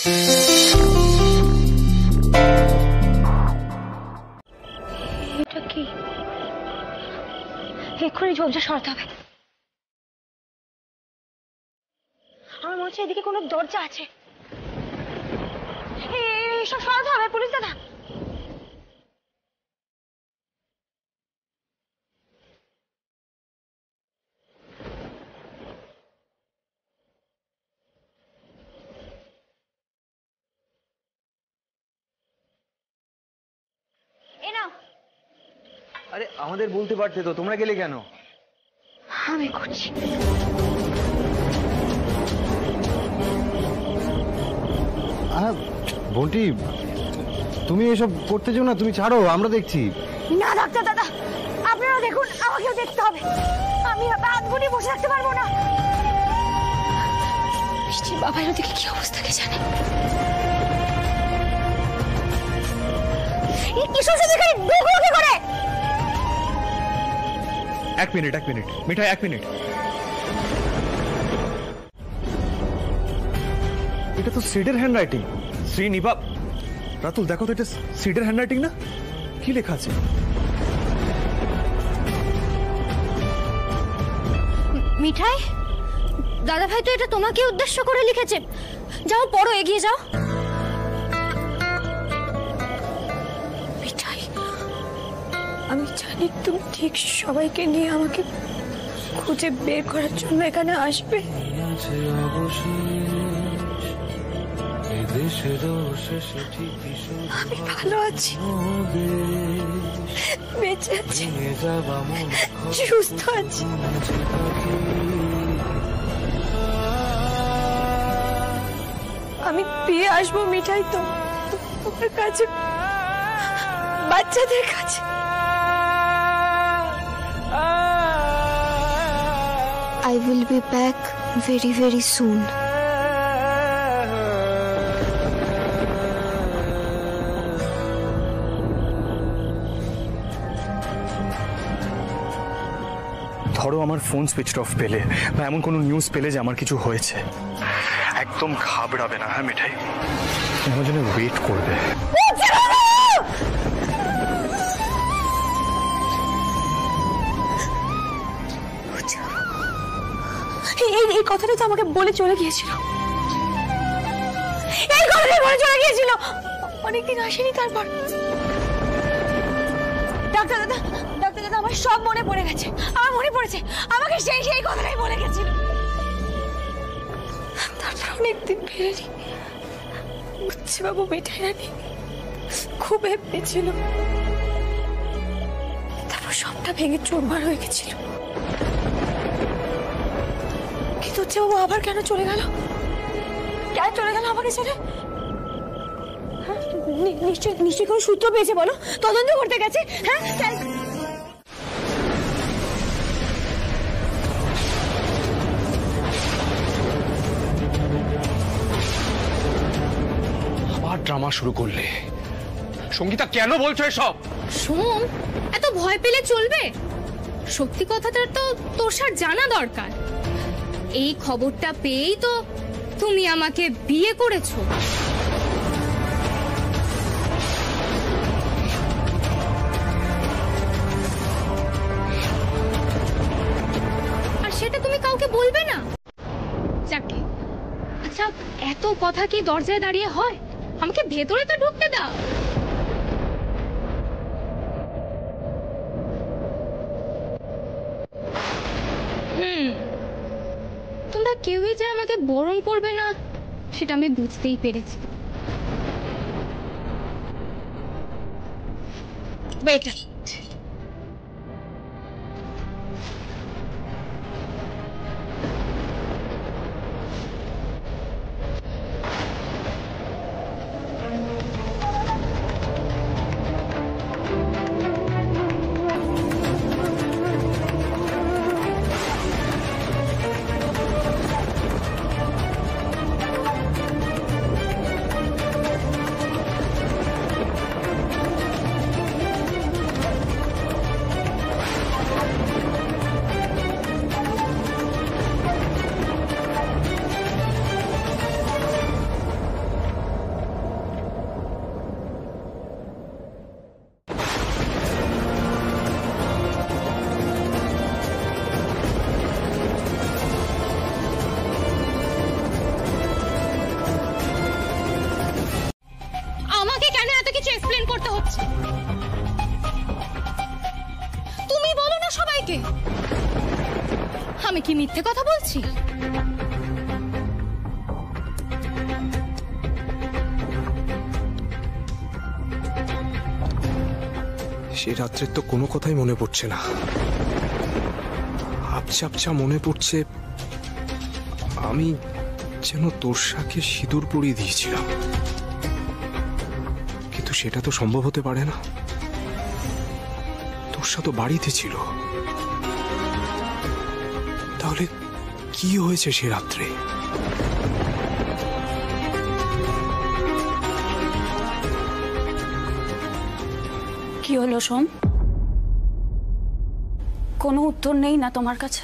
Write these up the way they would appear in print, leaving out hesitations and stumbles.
এটা কি? এক্ষুনি ঝোপঝা সরাতে হবে। আমার মনে হচ্ছে এদিকে কোনো দরজা আছে। সব সরাতে হবে পুলিশ দাদা। আরে আমাদের বলতে পারতে তো, তোমরা গেলে কেন? আমি করছি। বন্টি, তুমি এসব করতে চাও না, তুমি ছাড়ো, আমরা দেখছি। না ডাক্তার দাদা, আপনারা দেখুন, আমাকেও দেখতে হবে। আমি হাত গুটিয়ে বসে থাকতে পারবো না। বৃষ্টির বাবার ওদিকে কি অবস্থা কে জানে। এক মিনিট মিঠাই, এক মিনিট। এটা তো সিডের হ্যান্ড রাইটিং। শ্রীনিবাব, রাতুল দেখো তো, এটা সিডের হ্যান্ড রাইটিং না? কি লেখা আছে? মিঠাই, দাদা ভাই তো এটা তোমাকে উদ্দেশ্য করে লিখেছে। যাও পড়ো, এগিয়ে যাও। মিঠাই, আমি জানি তুমি ঠিক সবাইকে নিয়ে আমাকে খুঁজে বের করার জন্য এখানে আসবে। আমি ভালো আছি, বেঁচে আছি, সুস্থ আছি। আমি ফিরে আসবো মিঠাই, তো তোমার কাছে, বাচ্চাদের কাছে। I will be back very, very soon. ধরো আমার ফোন সুইচ অফ পেলে বা এমন কোনো নিউজ পেলে যে আমার কিছু হয়েছে, একদম ঘাবড়াবে না। হ্যাঁ মিঠাই, আমার জন্য ওয়েট করবে। এই কথাটা তো আমাকে বলে চলে গিয়েছিল। এই কথাটাই বলে চলে গিয়েছিল। অনেকদিন আসেনি তারপর। ডাক্তার দাদা, আমার সব মনে পড়ে গেছে। আমার মনে পড়েছে, আমাকে সেই কথাটাই বলে গেছিল। তারপর অনেকদিন ফেরেনি। বুঝছি বাবু, মিঠাই রানী খুব হেপি ছিল। তারপর সবটা ভেঙে চুরমার হয়ে গেছিল। কিন্তু বাবু আবার কেন চলে গেল? কেন চলে গেল আমাকে ছেড়ে? নিশ্চয়ই কোনো সূত্র পেয়েছে, বলো, তদন্ত করতে গেছে। হ্যাঁ, আবার ড্রামা শুরু করলে। সঙ্গীতা, কেন বলছো এসব? শোন, এত ভয় পেলে চলবে? সত্যি কথাটা তো তোর সাথে জানা দরকার। এই খবরটা পেয়েই তো তুমি আমাকে বিয়ে করেছো। আর সেটা তুমি কাউকে বলবে না? যাকে, আচ্ছা, এত কথা কি দরজায় দাঁড়িয়ে হয়? আমাকে ভেতরে তো ঢুকতে দাও। তোমরা কেউই যে আমাকে বরণ করবে না সেটা আমি বুঝতেই পেরেছি। বেটার আমি কি মিথ্যে কথা বলছি? সে রাত্রের তো কোনো কথাই মনে পড়ছে না। আবছা আবছা মনে পড়ছে আমি যেন তোর্সাকে সিঁদুর পরিয়ে দিয়েছিলাম, কিন্তু সেটা তো সম্ভব হতে পারে না। তোর্সা তো বাড়িতে ছিল, তাহলে কি হয়েছে সে রাত্রে? কি হলো সোম? কোনো উত্তর নেই না তোমার কাছে?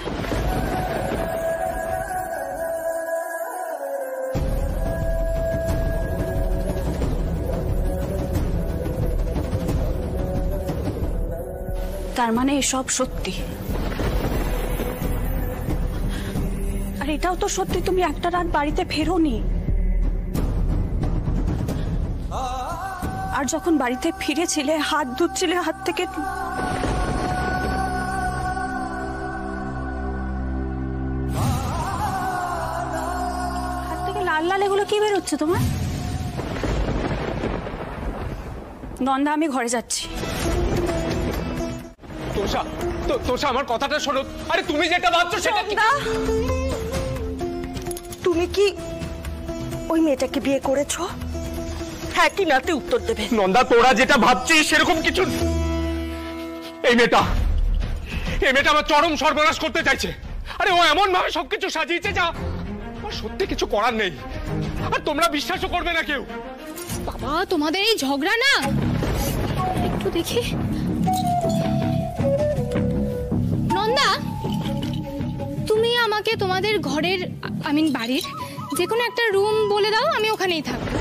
তার মানে এসব সত্যি, আর এটাও তো সত্যি তুমি একটা রাত বাড়িতে ফেরোনি। আর যখন বাড়িতে ফিরেছিলে হাত ধুচ্ছিলে, হাত থেকে লাল লাল এগুলো কি বেরোচ্ছে তোমার? নন্দা, আমি ঘরে যাচ্ছি। তোষা, তোষা আমার কথাটা শোনো। আরে তুমি যেটা ভাবছো সেটা কি? তুমি কি ওই মেয়েটাকে বিয়ে করেছো? হ্যাঁ কি নাতে উত্তর দেবে। নন্দা, তোরা যেটা ভাবছিস সেরকম কিছু। এই মেয়েটা আমার চরম সর্বনাশ করতে চাইছে। আরে ও এমন ভাবে সবকিছু সাজিয়েছে যা ওর সত্যি কিছু করার নেই, আর তোমরা বিশ্বাসও করবে না কেউ। বাবা, তোমাদের এই ঝগড়া না, একটু দেখি। নন্দা, তুমি আমাকে তোমাদের ঘরের বাড়ির যে কোনো একটা রুম বলে দাও, আমি ওখানেই থাকবো।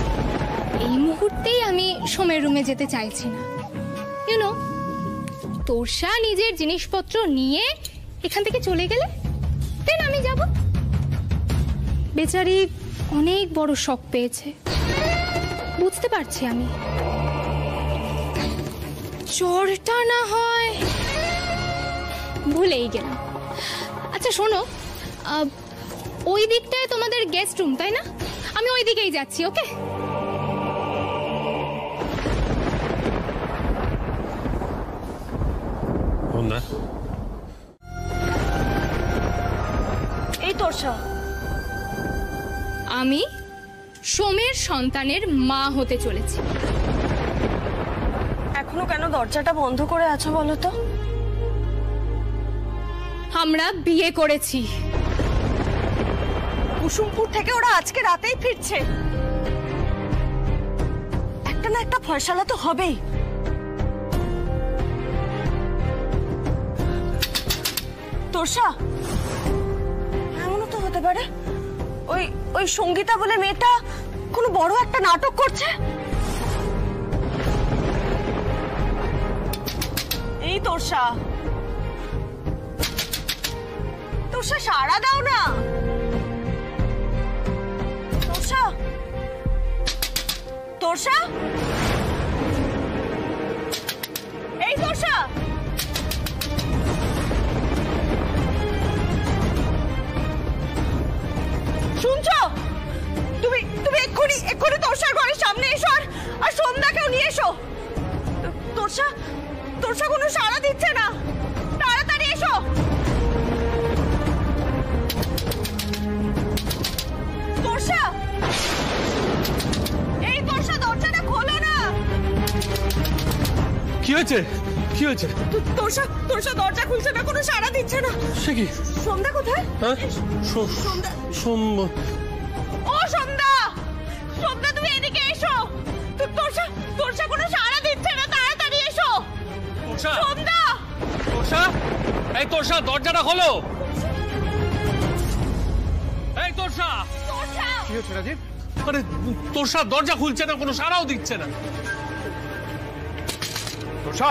এই মুহূর্তেই আমি সোমের রুমে যেতে চাইছি না। ইউনো, তোর্সা নিজের জিনিসপত্র নিয়ে এখান থেকে চলে গেলে দেন আমি যাব। বেচারি অনেক বড় শক পেয়েছে, বুঝতে পারছি আমি। চোরটা না হয় ভুলেই গেলাম। আচ্ছা শোনো, ওই দিকটায় তোমাদের গেস্ট রুম, তাই না? আমি ওই দিকেই যাচ্ছি। ওকে? এই তোর্সা, আমি সোমের সন্তানের মা হতে চলেছি। এখনো কেন দরজাটা বন্ধ করে আছো বলো তো? আমরা বিয়ে করেছি। কুসুমপুর থেকে ওরা আজকে রাতেই ফিরছে। একটা না একটা ফয়সালা তো হবেই। তোর্সা, এমনও তো হতে পারে ওই সঙ্গীতা বলে মেয়েটা কোনো বড় একটা নাটক করছে। এই তোর্সা, তোর্সা সাড়া দাও না। তোর্সা, তোর্সা, এই তোর্সা, শুনছো? তুমি এক্ষুনি তোর্সার ঘরের সামনে এসো, আর সন্ধ্যাকেও নিয়ে এসো। তোর্সা কোনো সাড়া দিচ্ছে না, তাড়াতাড়ি এসো। তোর্সা, এই তোর্সা, দরজাটা খোলো না। কি হয়েছে? কি হয়েছে? তোর্সা দরজা খুলছে না, কোনো সাড়া দিচ্ছে না। সে কি? সন্ধ্যা কোথায়? সন্ধ্যা, ও সন্ধ্যা, সন্ধ্যা তুমি এদিকে এসো। তোর্সা কোনো সাড়া দিচ্ছে না, তাড়াতাড়ি এসো। সন্ধ্যা, তোষা, এই তোষা দরজাটা খোলো। এই তোষা, কি হচ্ছে রাজীব? আরে তোষা দরজা খুলছে না, কোনো সাড়াও দিচ্ছে না। তোষা,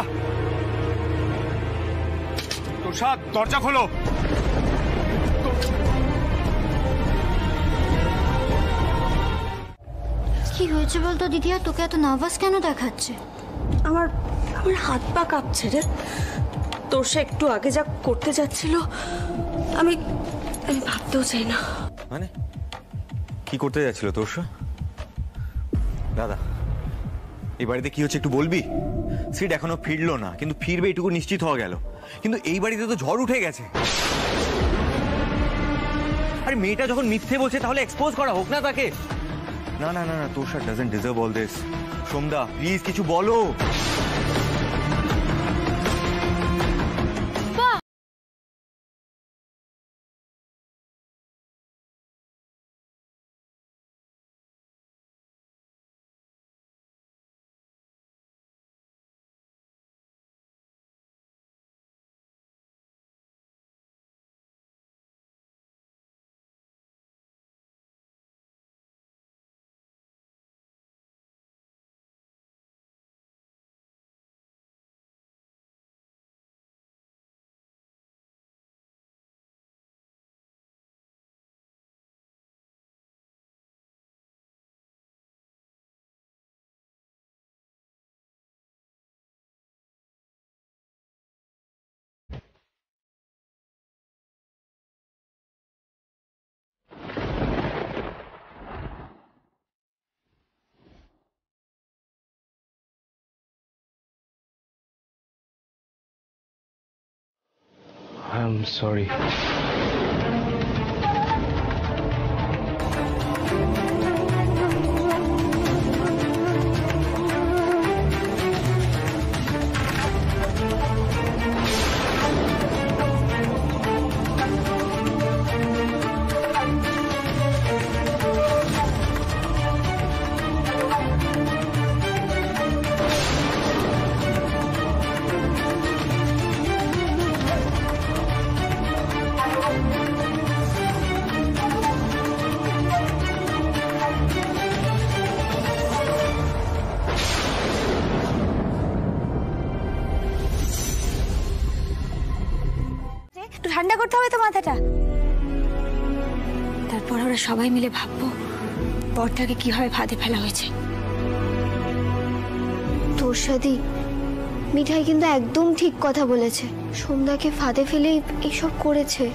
তোষা দরজা খোলো। কি হয়েছে বলতো দিদিয়া? তোকে এত নার্ভাস কেন দেখাচ্ছে? আমার হাত পা কাঁপছে রে। তোর্সা একটু আগে যা করতে যাচ্ছিল আমি আমি ভাবতেও চাই না। মানে কি করতে যাচ্ছিল তোরসা? দাদা, এই বাড়িতে কি হচ্ছে একটু বলবি? সিট এখনো ফিরলো না, কিন্তু ফিরবে এটুকু নিশ্চিত হওয়া গেল। কিন্তু এই বাড়িতে তো ঝড় উঠে গেছে। আরে মেয়েটা যখন মিথ্যে বলছে তাহলে এক্সপোজ করা হোক না তাকে। না না না না, Torsa doesn't deserve all this. সোমদা প্লিজ কিছু বলো। I'm sorry. একটু ঠান্ডা করতে হবে তো মাথাটা। তারপর ওরা সবাই মিলে ভাববো বরটাকে কিভাবে ফাঁদে ফেলা হয়েছে। তোরসাদি, মিঠাই কিন্তু একদম ঠিক কথা বলেছে। সন্ধ্যাকে ফাঁদে ফেলেই এসব করেছে।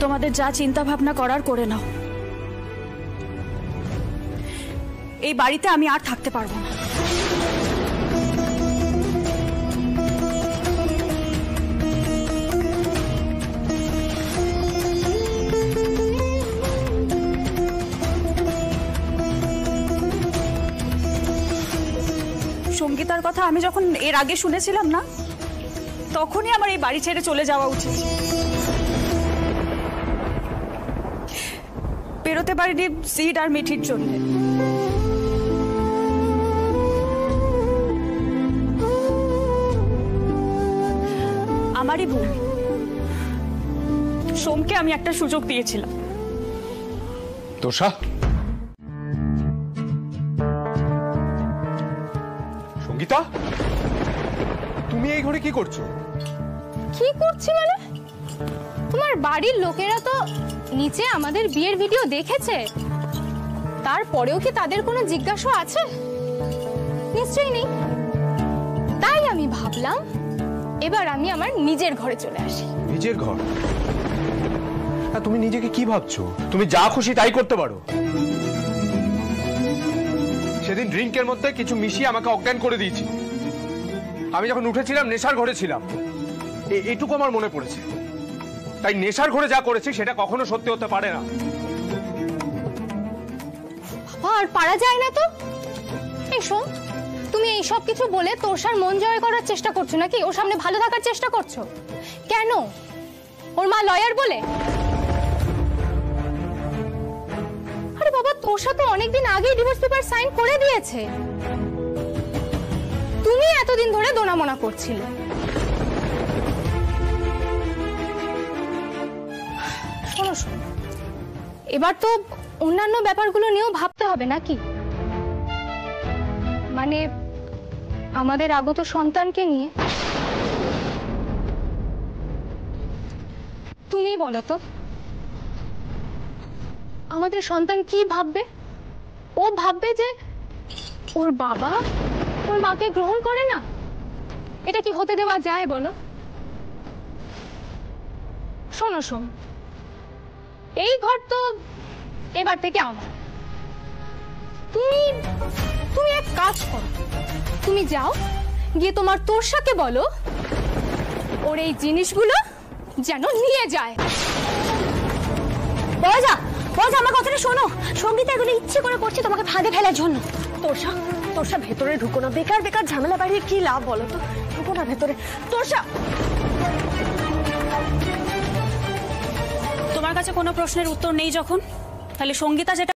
তোমাদের যা চিন্তা ভাবনা করার করে নাও। এই বাড়িতে আমি আর থাকতে পারবো না। সঙ্গীতার কথা আমি যখন এর আগে শুনেছিলাম না, তখনই আমার এই বাড়ি ছেড়ে চলে যাওয়া উচিত। বেরোতে পারিনি সিড আর মিঠির জন্য। আমারই ভুল। সোমকে আমি একটা সুযোগ দিয়েছিলাম। তোষা, সঙ্গীতা, তুমি এই ঘরে কি করছো? কি করছি মানে? তোমার বাড়ির লোকেরা তো নিচে আমাদের বিয়ের ভিডিও দেখেছে, তারপরেও কি তাদের কোনো জিজ্ঞাসা আছে? নিশ্চয়ই নেই। তাই আমি ভাবলাম এবার আমি আমার নিজের ঘরে চলে আসি। নিজের ঘর? তুমি নিজেকে কি ভাবছো? তুমি যা খুশি তাই করতে পারো। সেদিন ড্রিঙ্কের মধ্যে কিছু মিশিয়ে আমাকে অজ্ঞান করে দিয়েছি। আমি যখন উঠেছিলাম নেশার ঘরে ছিলাম, এটুকু আমার মনে পড়েছে। তাই নেশার ঘরে যা করেছি সেটা কখনো সত্যি হতে পারে না। আর পারা যায় না তো। এই শোন, তুমি এই সব কিছু বলে তোষার মন জয় করার চেষ্টা করছো নাকি? ওর সামনে ভালো থাকার চেষ্টা করছো কেন? ওর মা লয়ার বলে? আরে বাবা, তোষা তো অনেকদিন আগেই ডিভোর্স পেপার সাইন করে দিয়েছে। তুমি এতদিন ধরে দোনামোনা করছিলে। শোনো শোনো, এবার তো অন্যান্য ব্যাপারগুলো নিয়েও ভাবতে হবে নাকি? মানে আমাদের আগত সন্তানকে নিয়ে। তুমি বলো তো, আমাদের সন্তান কি ভাববে? ও ভাববে যে ওর বাবা ওর মাকে গ্রহণ করে না, এটা কি হতে দেওয়া যায় বলো? শোনো শোন, এই ঘর তো এবার থেকে আমার। তুমি তুমি এক কাজ করো, তুমি যাও গিয়ে তোমার তোরসাকে বলো ওর এই জিনিসগুলো যেন নিয়ে যায়। বড়জা, আমার কথাটা শোনো। সঙ্গীতা এগুলো ইচ্ছে করে করছে তোমাকে ফাঁদে ফেলার জন্য। তোরসা ভেতরে ঢুকো না, বেকার বেকার ঝামেলা বাড়িয়ে কি লাভ বলো তো? ঢুকো না ভেতরে। তোরসা, তোমার কাছে কোনো প্রশ্নের উত্তর নেই যখন, তাহলে সঙ্গীতা যেটা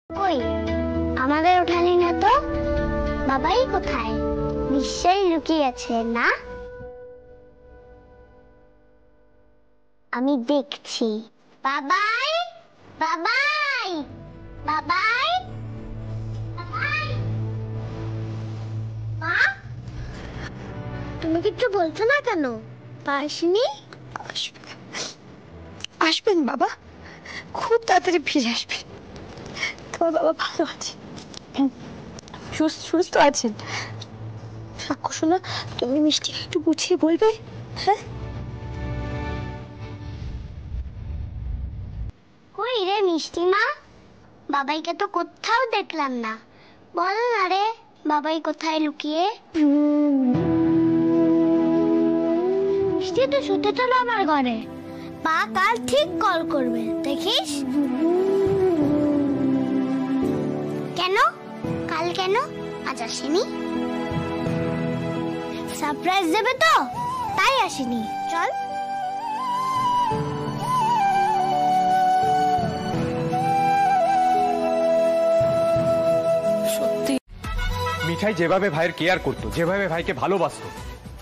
কই আমাদের উঠানি না তো? বাবাই কোথায়? নিশ্চয়ই লুকিয়ে আছে না? আমি দেখছি। বাবাই, বাবাই, বাবাই, বাবাই। মা, তুমি কিছু বলছো না কেন? পাসনি? আসবেন বাবা, খুব তাড়াতাড়ি ফিরে আসবেন। তোমার বাবা ভালো আছে, সুস্থ আছেন। সাক্ষ্য শোনা, তুমি মিষ্টি একটু বুঝিয়ে বলবে? হ্যাঁ, কই রে মিষ্টি মা? বাবাইকে তো কোথাও দেখলাম না। বল না রে, বাবাই কোথায় লুকিয়ে? মিষ্টি তো শুতে চলো আমার ঘরে। মা কাল ঠিক কল করবে, দেখিস। কেন? কাল কেন? আজ আসেনি? সারপ্রাইজ দেবে তো, তাই আসেনি। চল। মিঠাই যেভাবে ভাইয়ের কেয়ার করতো, যেভাবে ভাইকে ভালোবাসতো,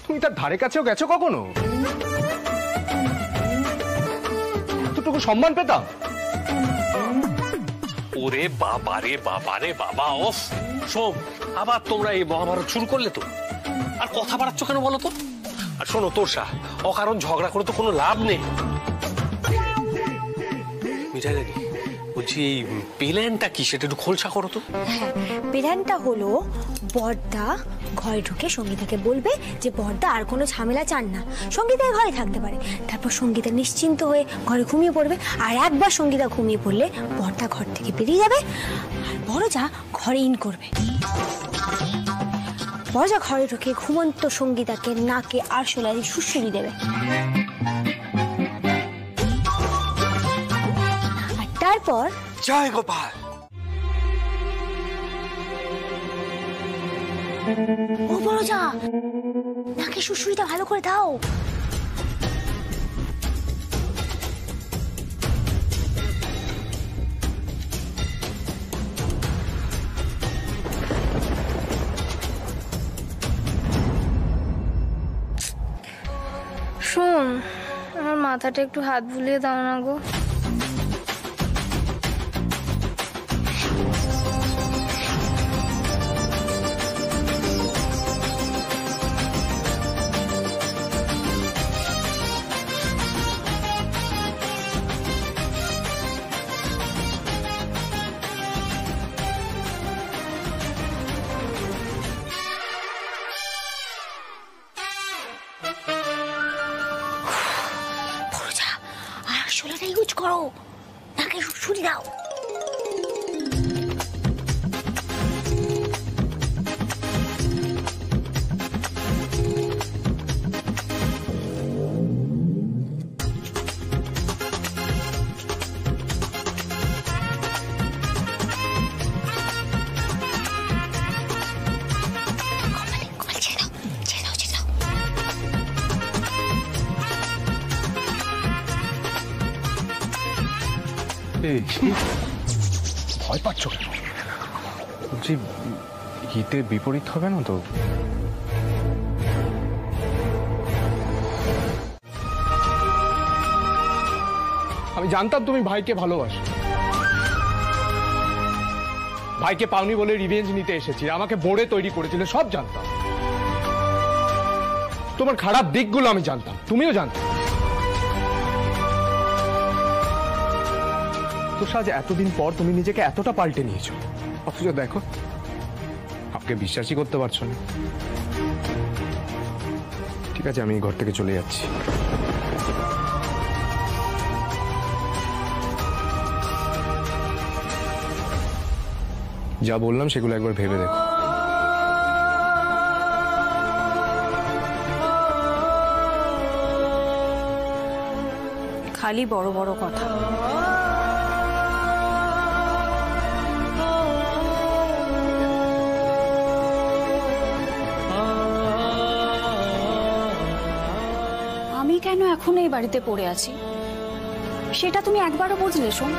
তুমি তার ধারে কাছেও গেছো কখনো? এতটুকু সম্মান পেতাম? ওরে বাবা রে বাবা রে বাবা, অফ শোন, আবার তোমরা এই মহাভারত শুরু করলে তো। আর কথা বাড়াচ্ছ কেন বলো তো? আর শোনো তোরসা, অকারণ ঝগড়া করে তো কোনো লাভ নেই। মিঠাই দাদি বলছি, এই প্ল্যানটা কি সেটা একটু খোলসা করো তো। হ্যাঁ, প্ল্যানটা হলো বড়দা ঘরে ঢুকে সঙ্গীতাকে বলবে যে বড়দা আর কোনো ঝামেলা চান না, সঙ্গীতা ঘরে থাকতে পারে। তারপর সঙ্গীতা নিশ্চিন্ত হয়ে ঘরে ঘুমিয়ে পড়বে। আর একবার সঙ্গীতা ঘুমিয়ে পড়লে বড়দা ঘর থেকে বেরিয়ে যাবে আর বড়জা ঘরে ইন করবে। বড়জা ঘরে ঢুকে ঘুমন্ত সঙ্গীতাকে নাকে আরশোলা দিয়ে সুড়সুড়ি দেবে। আর তারপর জয় গোপাল। ও বড়জা, নাকে সুড়সুড়িটা ভালো করে দাও। শোন, আমার মাথাটা একটু হাত বুলিয়ে দাও না গো। আরশোলাটা ইউজ করো, নাকে সুড়সুড়ি দাও। ভয় পাচ্ছ কেন? বলছি হিতে বিপরীত হবে না তো? আমি জানতাম তুমি ভাইকে ভালোবাসো। ভাইকে পাওনি বলে রিভেঞ্জ নিতে এসেছি, আমাকে বোর্ডে তৈরি করেছিলে, সব জানতাম। তোমার খারাপ দিকগুলো আমি জানতাম, তুমিও জানতে। তোষা, আজ এতদিন পর তুমি নিজেকে এতটা পাল্টে নিয়েছো, অথচ দেখো আপনি বিশ্বাসই করতে পারছো না। ঠিক আছে, আমি ঘর থেকে চলে যাচ্ছি। যা বললাম সেগুলো একবার ভেবে দেখো। খালি বড় বড় কথা। আমি কেন এখন এই বাড়িতে পড়ে আছি সেটা তুমি একবারও বুঝলে? শোন,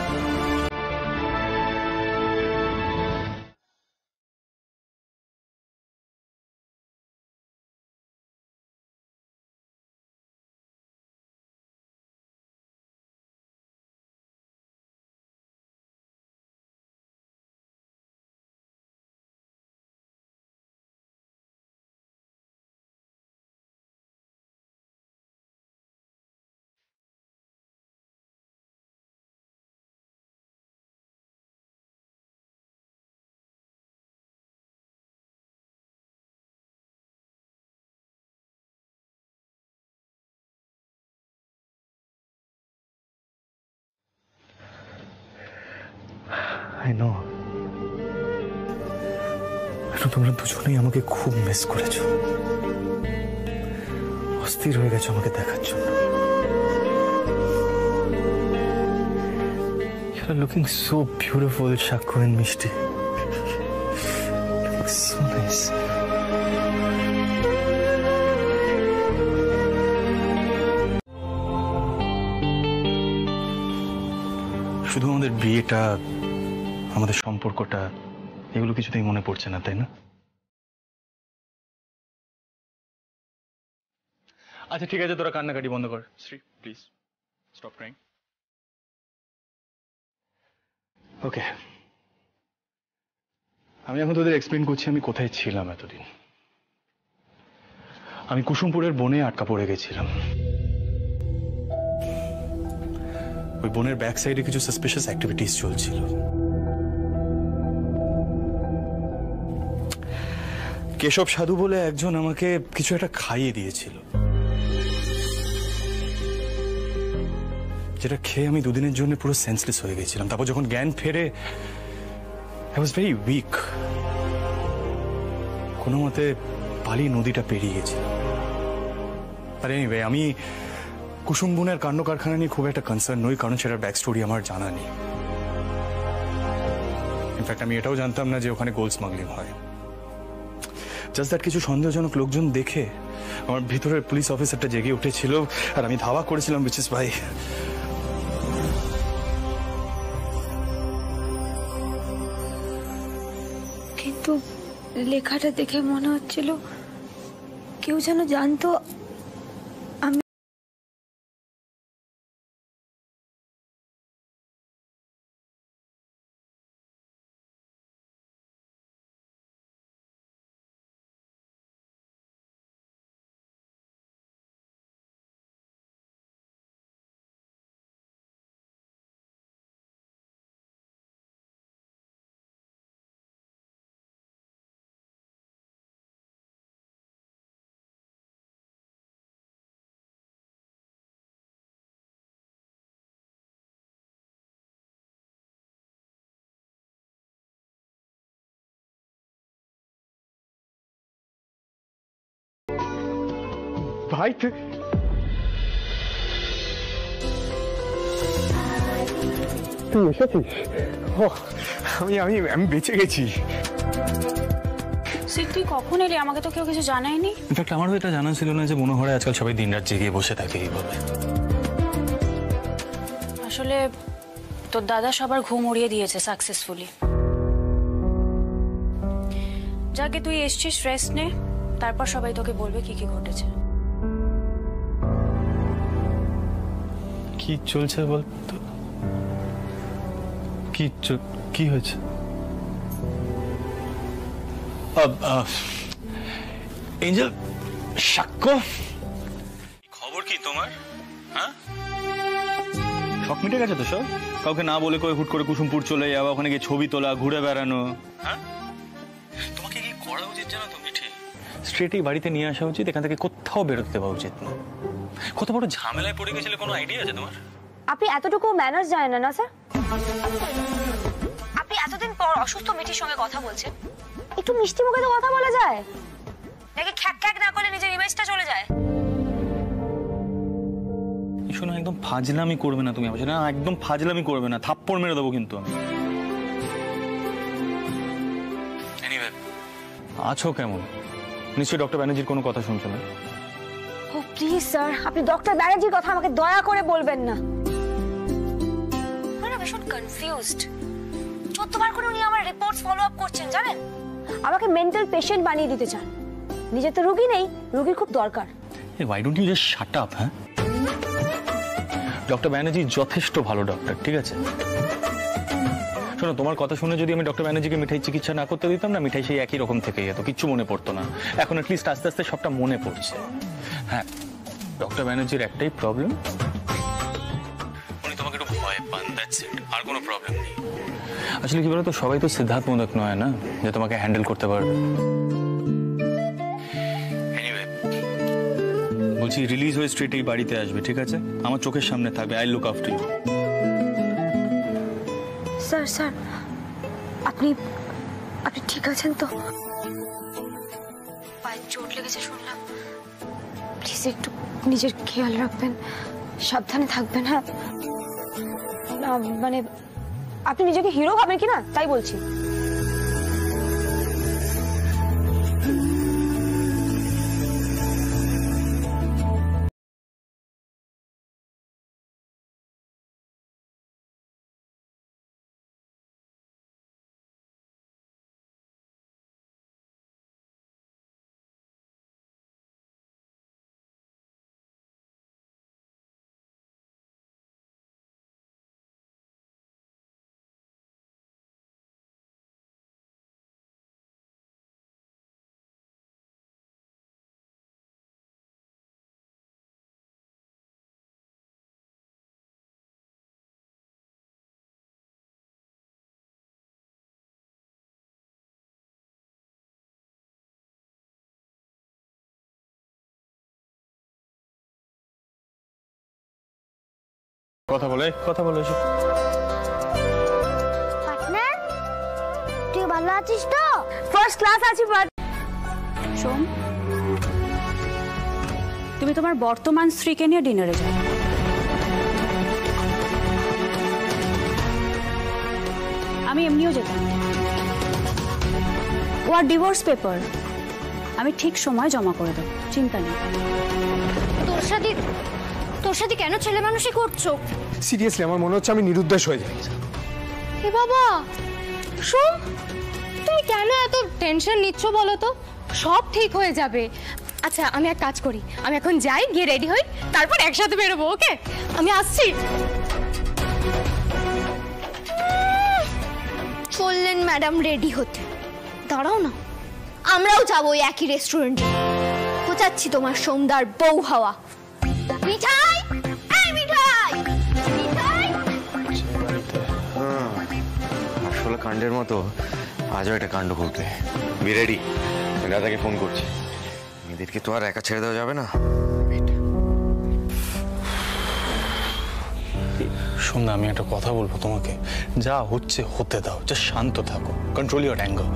I know. এখন তোমরা দুজনেই আমাকে খুব মিস করেছো, অস্থির হয়ে গেছো আমাকে দেখার জন্য। You are looking so beautiful, Shakku and Mishti. Looks so nice. শুধু আমাদের বিয়েটা, আমাদের সম্পর্কটা, এগুলো কিছুতেই মনে পড়ছে না, তাই না? আচ্ছা ঠিক আছে, তোরা কান্নাকাটি বন্ধ কর। Shri, please stop crying. Okay, আমি এখন তোদের এক্সপ্লেন করছি আমি কোথায় ছিলাম এতদিন। আমি কুসুমপুরের বনে আটকা পড়ে গেছিলাম। ওই বনের ব্যাক সাইডে কিছু সাসপিশিয়াস অ্যাক্টিভিটিস চলছিল। কেশব সাধু বলে একজন আমাকে কিছু একটা খাইয়ে দিয়েছিল, যেটা খেয়ে আমি দুদিনের জন্য পুরো সেন্সলেস হয়ে গেছিলাম। তারপর যখন জ্ঞান ফেরে, আই ওয়াজ ভেরি উইক। কোনো মতে পালিয়ে নদীটা পেরিয়ে গেছিলাম। আর এনিওয়ে, আমি কুসুম বনের কাণ্ড কারখানা নিয়ে খুব একটা কনসার্ন নই, কারণ সেটার ব্যাক স্টোরি আমার জানা নেই। ইনফ্যাক্ট আমি এটাও জানতাম না যে ওখানে গোল্ড স্মাগলিং হয়। জাস্ট দ্যাট কিছু সন্দেহজনক লোকজন দেখে আমার ভিতরের পুলিশ অফিসারটা জেগে উঠেছিল, আর আমি ধাওয়া করেছিলাম বিচিস ভাই। কিন্তু লেখাটা দেখে মনে হচ্ছিল কেউ যেন জানতো আমি ভাই তুই এসেছিস? আমি আমি আমি বেঁচে গেছি। তুই কখন এলি? আমাকে তো কেউ কিছু জানায়নি। ইনফ্যাক্ট আমারও এটা জানা ছিল না যে মনোহরে আজকাল সবাই দিনরাত জেগে বসে থাকে এইভাবে। আসলে তোর দাদা সবার ঘুম উড়িয়ে দিয়েছে সাকসেসফুলি। যাকে তুই এসছিস, রেস্ট নে, তারপর সবাই তোকে বলবে কি কি ঘটেছে। কি চলছে বল তো? কি হয়েছে? এঞ্জেল, সাক্ষ্য, খবর কি তোমার? হ্যাঁ, শখ মিটে গেছে তো সব? কাউকে না বলে কই হুট করে কুসুমপুর চলে যাওয়া, ওখানে গিয়ে ছবি তোলা, ঘুরে বেড়ানো। হ্যাঁ, তোমাকে কি করা উচিত জানো তো মিঠি? স্ট্রেটই বাড়িতে নিয়ে আসা উচিত, এখান থেকে কোথাও বেরোতে দেওয়া উচিত না। কত বড় ঝামেলায় পড়ে গেছিলে, কোনো আইডিয়া আছে তোমার? আপনি এতটুকু ম্যানার্স জানেন না স্যার? আপনি এতদিন পর অসুস্থ মিঠির সঙ্গে কথা বলছেন, একটু মিষ্টি মুখে তো কথা বলা যায় নাকি? খ্যাক খ্যাক না করলে নিজের ইমেজটা চলে যায়। শোনো, একদম ফাজলামি করবে না তুমি আমার সাথে, না একদম ফাজলামি করবে না, থাপ্পড় মেরে দেবো কিন্তু আমি। এনিওয়ে, আছো কেমন? নিশ্চয়ই ডক্টর ব্যানার্জির কোনো কথা শুনছো না? ও প্লিজ স্যার, আপনি ডক্টর ব্যানার্জির কথা আমাকে দয়া করে বলবেন না। আমি ভীষণ কনফিউজড। 14 বার করে উনি আমার রিপোর্টস ফলো আপ করছেন জানেন। আমাকে মেন্টাল পেশেন্ট বানিয়ে দিতে চান। নিজে তো রোগী নেই, রোগীর খুব দরকার। Why don't you just shut up, হ্যাঁ? ডক্টর ব্যানার্জি যথেষ্ট ভালো ডক্টর, ঠিক আছে? শোনো, তোমার কথা শুনে যদি আমি ডক্টর ব্যানার্জিকে মিঠাই চিকিৎসা না করতে দিতাম না, মিঠাই সেই একই রকম থেকে যেত, কিচ্ছু মনে পড়তো না। এখন অ্যাটলিস্ট আস্তে আস্তে সবটা মনে পড়ছে। হ্যাঁ, ডক্টর ব্যানার্জির একটাই প্রবলেম, উনি তোমাকে একটু ভয় পান, দ্যাটস ইট, আর কোনো প্রবলেম নেই। আসলে কি বলতো, সবাই তো সিদ্ধার্থ মোদক নয় না যে তোমাকে হ্যান্ডেল করতে পারবে। বলছি, রিলিজ হয়ে স্ট্রেট এই বাড়িতে আসবে, ঠিক আছে? আমার চোখের সামনে থাকবে, I look after you. Sir sir, আপনি ঠিক আছেন তো? পায়ে চোট লেগেছে শুনলাম, প্লিজ একটু নিজের খেয়াল রাখবেন, সাবধানে থাকবেন। হ্যাঁ, না মানে আপনি নিজেকে হিরো ভাবেন কিনা তাই বলছি। কথা বলে এসো। পার্টনার, তুই ভালো আছিস তো? ফার্স্ট ক্লাস আছি। সোম, তুমি তোমার বর্তমান স্ত্রীকে নিয়ে ডিনারে যাও। আমি এমনিও যেতাম। ও আর ডিভোর্স পেপার আমি ঠিক সময় জমা করে দেবো, চিন্তা নেই। তোর সাথে কেন ছেলে মানুষই করছো? সিরিয়াসলি আমার মনে হচ্ছে আমি নিরুদ্দেশ হয়ে যাই। এ বাবা, সোম, তুমি কেন এত টেনশন নিচ্ছ বলো তো? সব ঠিক হয়ে যাবে। আচ্ছা, আমি এক কাজ করি, আমি এখন যাই, গিয়ে রেডি হই, তারপর একসাথে বেরোবো। ওকে, আমি আসছি। চললেন ম্যাডাম রেডি হতে। দাঁড়াও না, আমরাও যাবো ওই একই রেস্টুরেন্টে। খোঁচাচ্ছি তোমার সোমদার বউ হাওয়া। মিঠাই, এই মিঠাই, মিঠাই। আসলে কাণ্ডের মতো আজও একটা কাণ্ড ঘটবে। বি রেডি, দাদাকে ফোন করছি। মেয়েদেরকে তো আর একা ছেড়ে দেওয়া যাবে না। শোন, আমি একটা কথা বলবো তোমাকে, যা হচ্ছে হতে দাও, যা শান্ত থাকো, কন্ট্রোল ইওর অ্যাঙ্গার।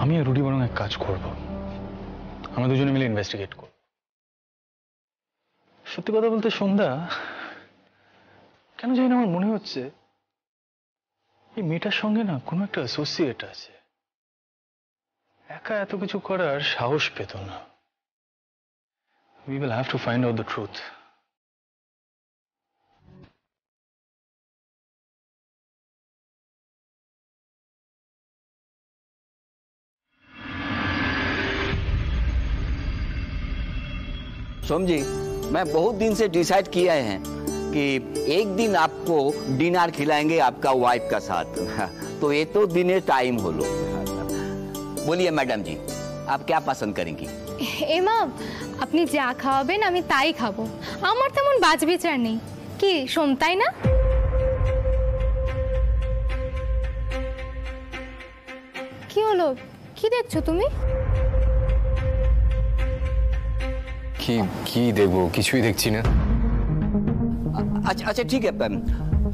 আমি আর রুডি বরং এক কাজ করব, আমরা দুজনে মিলে ইনভেস্টিগেট করব। সত্যি কথা বলতে সন্ধ্যা, কেন জানি না আমার মনে হচ্ছে এই মেয়েটার সঙ্গে না কোনো একটা অ্যাসোসিয়েট আছে। একা এত কিছু করার সাহস পেত না। We will have to find out the truth. सोम जी, मैं बहुत दिन से डिसाइड किया है कि एक दिन आपको डिनर खिलाएंगे आपका वाइफ का साथ। तो ये तो दिन टाइम हो लो। बोलिए मैडम जी, आप क्या पसंद करेंगी? এমা, আপনি যা খাওয়াবেন আমি তাই খাবো, আমার তেমন বাজ বিচার নেই। কি সোম, তাই না? কি হলো, কি দেখছো তুমি? কি কি দেখবো, কিছুই দেখছি না। अच्छा अच्छा ठीक है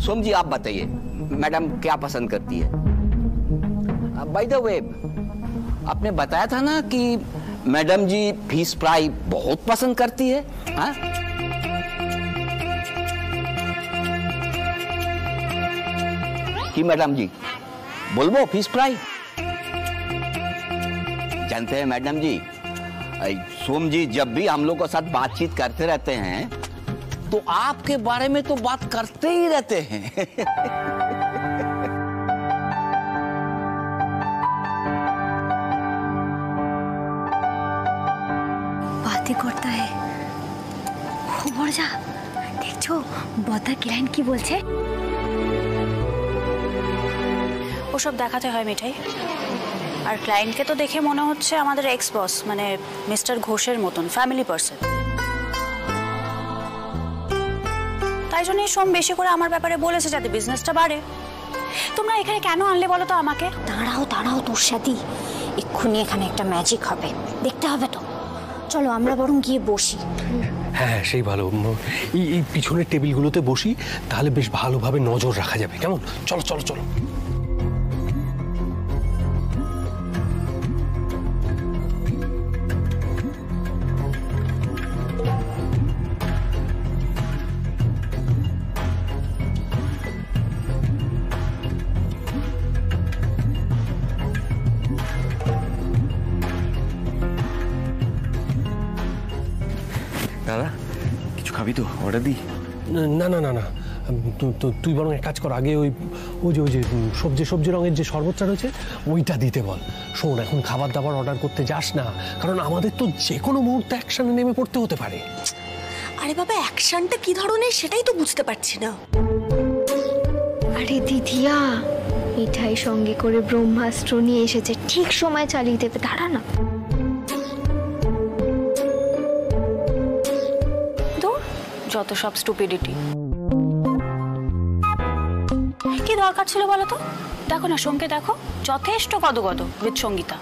सोम जी, आप बताइए मैडम क्या पसंद करती है? बाय द वे, आपने बताया था ना कि मैडम जी फिश फ्राई बहुत पसंद करती है। हाँ, कि मैडम जी बोलबो फिश फ्राई? जानते हैं मैडम जी, सोम जी जब भी हम लोग के साथ बातचीत करते रहते हैं तो आपके बारे में तो बात करते ही रहते हैं। बातें करता है खूब मजा। देखो बता क्लाइंट की बोलছে। ওসব দেখাতে হয় মিঠাই। আর ক্লায়েন্টকে তো দেখে মনে হচ্ছে আমাদের এক্স বস মানে মিস্টার ঘোষের মতন ফ্যামিলি পারসন। তাই জন্যই সোম বেশি করে আমার ব্যাপারে বলেছে যাতে বিজনেসটা বাড়ে। তোমরা এখানে কেন আনলে বলো তো আমাকে? দাঁড়াও দাঁড়াও তোর সাথে এক্ষুনি এখানে একটা ম্যাজিক হবে, দেখতে হবে তো। চলো আমরা বরং গিয়ে বসি। হ্যাঁ সেই ভালো, এই পিছনের টেবিলগুলোতে বসি, তাহলে বেশ ভালোভাবে নজর রাখা যাবে। কেমন? চলো চলো চলো। দাদা কিছু খাবি তো? অর্ডার দিই? না না না না, তুই বরং এক কাজ কর, আগে ওই যে সবজি রঙের যে শরবতটা রয়েছে ওইটা দিতে বল। শোন, এখন খাবার দাবার অর্ডার করতে যাস না, কারণ আমাদের তো যে কোনো মুহূর্তে অ্যাকশনে নেমে পড়তে হতে পারে। আরে বাবা, অ্যাকশনটা কি ধরনের সেটাই তো বুঝতে পারছি না। আরে দিদিয়া, মিঠাই সঙ্গে করে ব্রহ্মাস্ত্র নিয়ে এসেছে, ঠিক সময় চালিয়ে দেবে। দাঁড়া না। যত সব স্টুপিডিটি। কি দরকার ছিল বলো তো? দেখো না সোমকে, দেখো যথেষ্ট গদগদ উইথ সঙ্গীতা।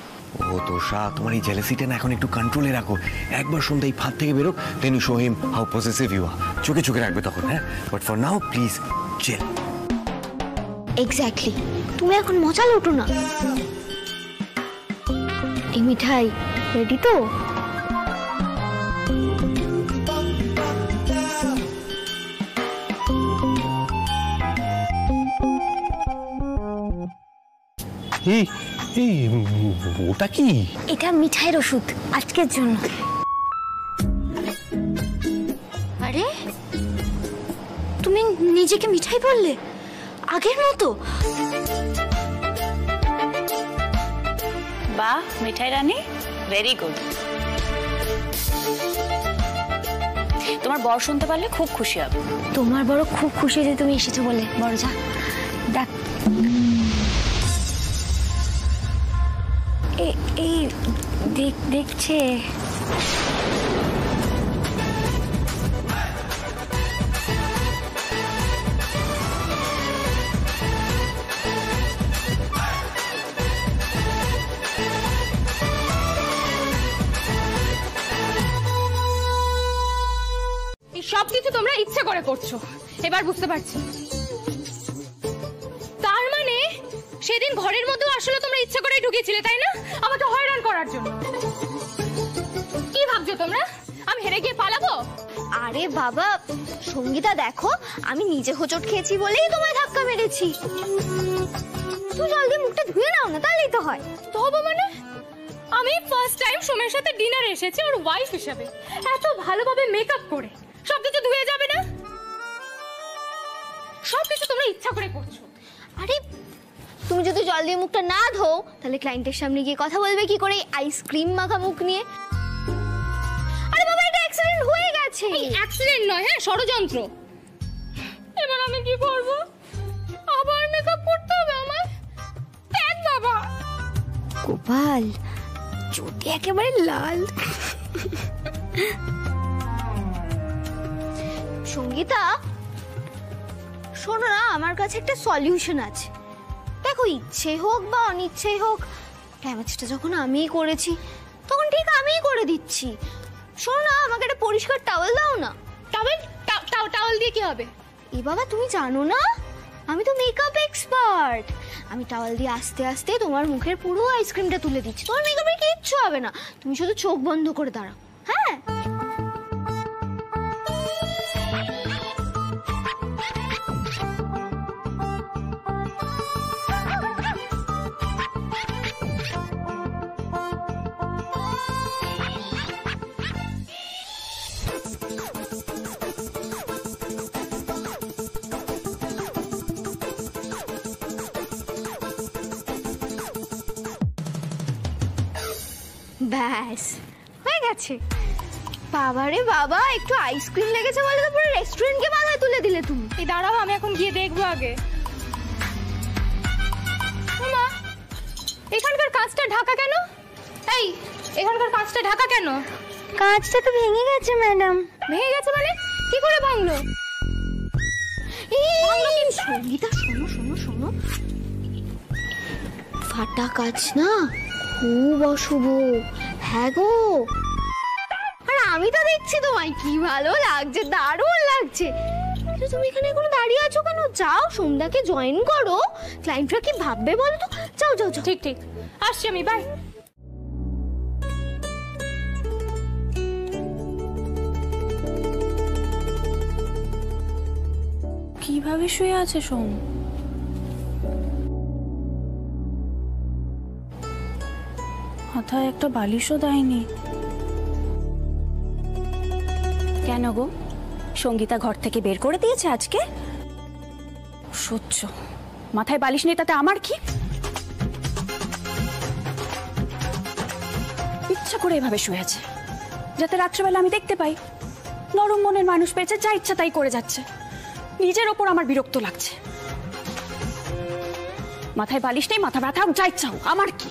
ও তোষা, তোমার এই জেলাসিটা না এখন একটু কন্ট্রোলে রাখো। একবার শুনতে এই ফাঁদ থেকে বেরো, then you show him how possessive you are. চোখে চোখে রাখবে তখন। হ্যাঁ, but for now please chill. Exactly, তুমি এখন মজা লুটো না। এই মিঠাই রেডি তো? ওটা কি? এটা মিঠাইয়ের ওষুধ আজকের জন্য। আরে তুমি নিজেকে মিঠাই বললে আগের মতো? বাহ মিঠাই রানী, ভেরি গুড। তোমার বর শুনতে পারলে খুব খুশি হবে। তোমার বড় খুব খুশি যে তুমি এসেছো বলে। বড় যা দেখ, এই দেখছে। সবকিছু তোমরা ইচ্ছে করে করছো, এবার বুঝতে পারছি। তার মানে সেদিন ঘরের মধ্যে আসলে তোমরা ইচ্ছে করে ঢুকেছিলে, তাই না? আমাকে হয়রান করার জন্য। কি ভাবছো তোমরা আমি হেরে গিয়ে পালাবো? আরে বাবা সঙ্গীতা, দেখো আমি নিজে হোঁচট খেয়েছি বলেই তোমায় ধাক্কা মেরেছি। তুই জলদি মুখটা ধুয়ে নাও না, তাহলেই তো হয়। তো হবো মানে? আমি ফার্স্ট টাইম সোমের সাথে ডিনার এসেছি ওর ওয়াইফ হিসেবে, এত ভালোভাবে মেকআপ করে। সবকিছু ধুয়ে যাবে না? সবকিছু তোমরা ইচ্ছা করে করছো। আরে তুমি যদি জল দিয়ে মুখটা না ধো তাহলে ক্লায়েন্টের সামনে গিয়ে কথা বলবে কি করে আইসক্রিম মাখা মুখ নিয়ে? আরে বাবা, এটা অ্যাক্সিডেন্ট হয়ে গেছে। এই অ্যাক্সিডেন্ট নয়, হ্যাঁ ষড়যন্ত্র। এবার আমি কি করব? আবার মেকআপ করতে হবে আমার? দেখ বাবা, গোপাল চুটি একেবারে লাল। সঙ্গীতা শোনো না, আমার কাছে একটা সলিউশন আছে। দেখো, ইচ্ছে হোক বা অনিচ্ছেই হোক, ড্যামেজটা যখন আমিই করেছি তখন ঠিক আমিই করে দিচ্ছি। শোনো না, আমাকে একটা পরিষ্কার টাওয়েল দাও না। টাওয়েল দিয়ে কি হবে? এ বাবা, তুমি জানো না আমি তো মেকআপ এক্সপার্ট। আমি টাওয়েল দিয়ে আস্তে আস্তে তোমার মুখের পুরো আইসক্রিমটা তুলে দিচ্ছি। তোমার মেকআপের কিচ্ছু হবে না, তুমি শুধু চোখ বন্ধ করে দাঁড়াও। হ্যাঁ, ব্যাস হয়ে গেছে। বাবারে বাবা, একটু আইসক্রিম লেগেছে বলে তো পুরো রেস্টুরেন্টকে মাথায় তুলে দিলে তুমি। এই দাঁড়াও, আমি এখন গিয়ে দেখবো আগে। মা, এখানকার কাঁচটা ঢাকা কেন? এই, এখানকার কাঁচটা ঢাকা কেন? কাঁচটা তো ভেঙে গেছে ম্যাডাম। ভেঙে গেছে মানে? কি করে ভাঙলো? সঙ্গীতা, শোনো শোনো শোনো, ফাটা কাঁচ না খুব অশুভ। হ্যাঁ গো, আর আমি তো দেখছি তোমায় কি ভালো লাগছে, দারুণ লাগছে। তুমি এখানে এখনো দাঁড়িয়ে আছো কেন? যাও, সোমদাকে জয়েন করো। ক্লায়েন্টরা কি ভাববে বলো তো? যাও যাও যাও। ঠিক ঠিক, আসছি আমি, বাই। কিভাবে শুয়ে আছে সোম? মাথায় একটা বালিশও দেয়নি। কেন গো, সঙ্গীতা ঘর থেকে বের করে দিয়েছে আজকে? সহ্য, মাথায় বালিশ নেই তাতে আমার কি? ইচ্ছা করে এভাবে শুয়ে আছে যাতে রাত্রেবেলা আমি দেখতে পাই। নরম মনের মানুষ পেয়েছে, যা ইচ্ছা তাই করে যাচ্ছে। নিজের ওপর আমার বিরক্ত লাগছে। মাথায় বালিশ নেই, মাথা ব্যথা, যা ইচ্ছা হোক, আমার কি?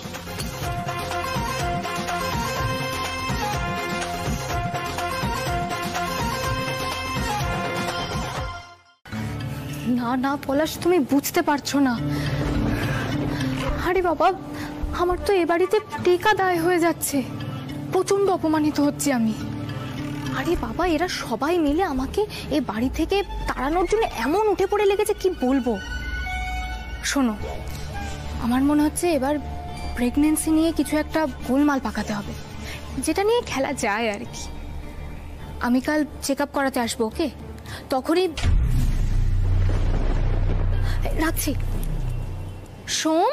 না না পলাশ, তুমি বুঝতে পারছো না। আরে বাবা, আমার তো এ বাড়িতে টেকা দায় হয়ে যাচ্ছে, প্রচন্ড অপমানিত হচ্ছি আমি। আরে বাবা, এরা সবাই মিলে আমাকে এ বাড়ি থেকে তাড়ানোর জন্য এমন উঠে পড়ে লেগেছে, কি বলবো। শোনো, আমার মনে হচ্ছে এবার প্রেগনেন্সি নিয়ে কিছু একটা গোলমাল পাকাতে হবে, যেটা নিয়ে খেলা যায় আর কি। আমি কাল চেক আপ করাতে আসবো, ওকে? তখনই রাখছি। সোম,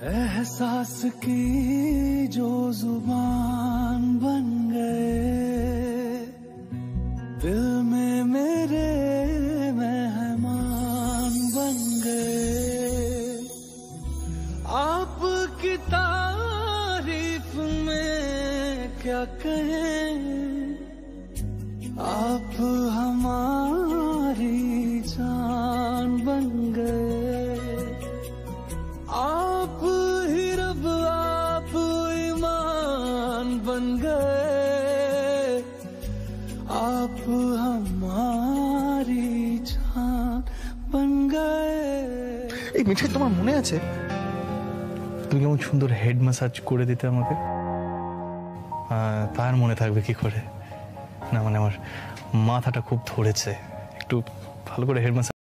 एहसास की जो जुबान बन गए, दिल में मेरे मेहमान बन गए। आपकी तारीफ में क्या कहें, आप हमारी जान बन गए। आप ही रब, आप ईमान बन गए। आप हमारी जान बन गए। এই মিঠাই, তোমার মনে আছে তুমি কেমন সুন্দর হেড ম্যাসাজ করে দিতে আমাকে? তার মনে থাকবে কি করে? না মানে আমার মাথাটা খুব ধরেছে, একটু ভালো করে হেড ম্যাসাজ।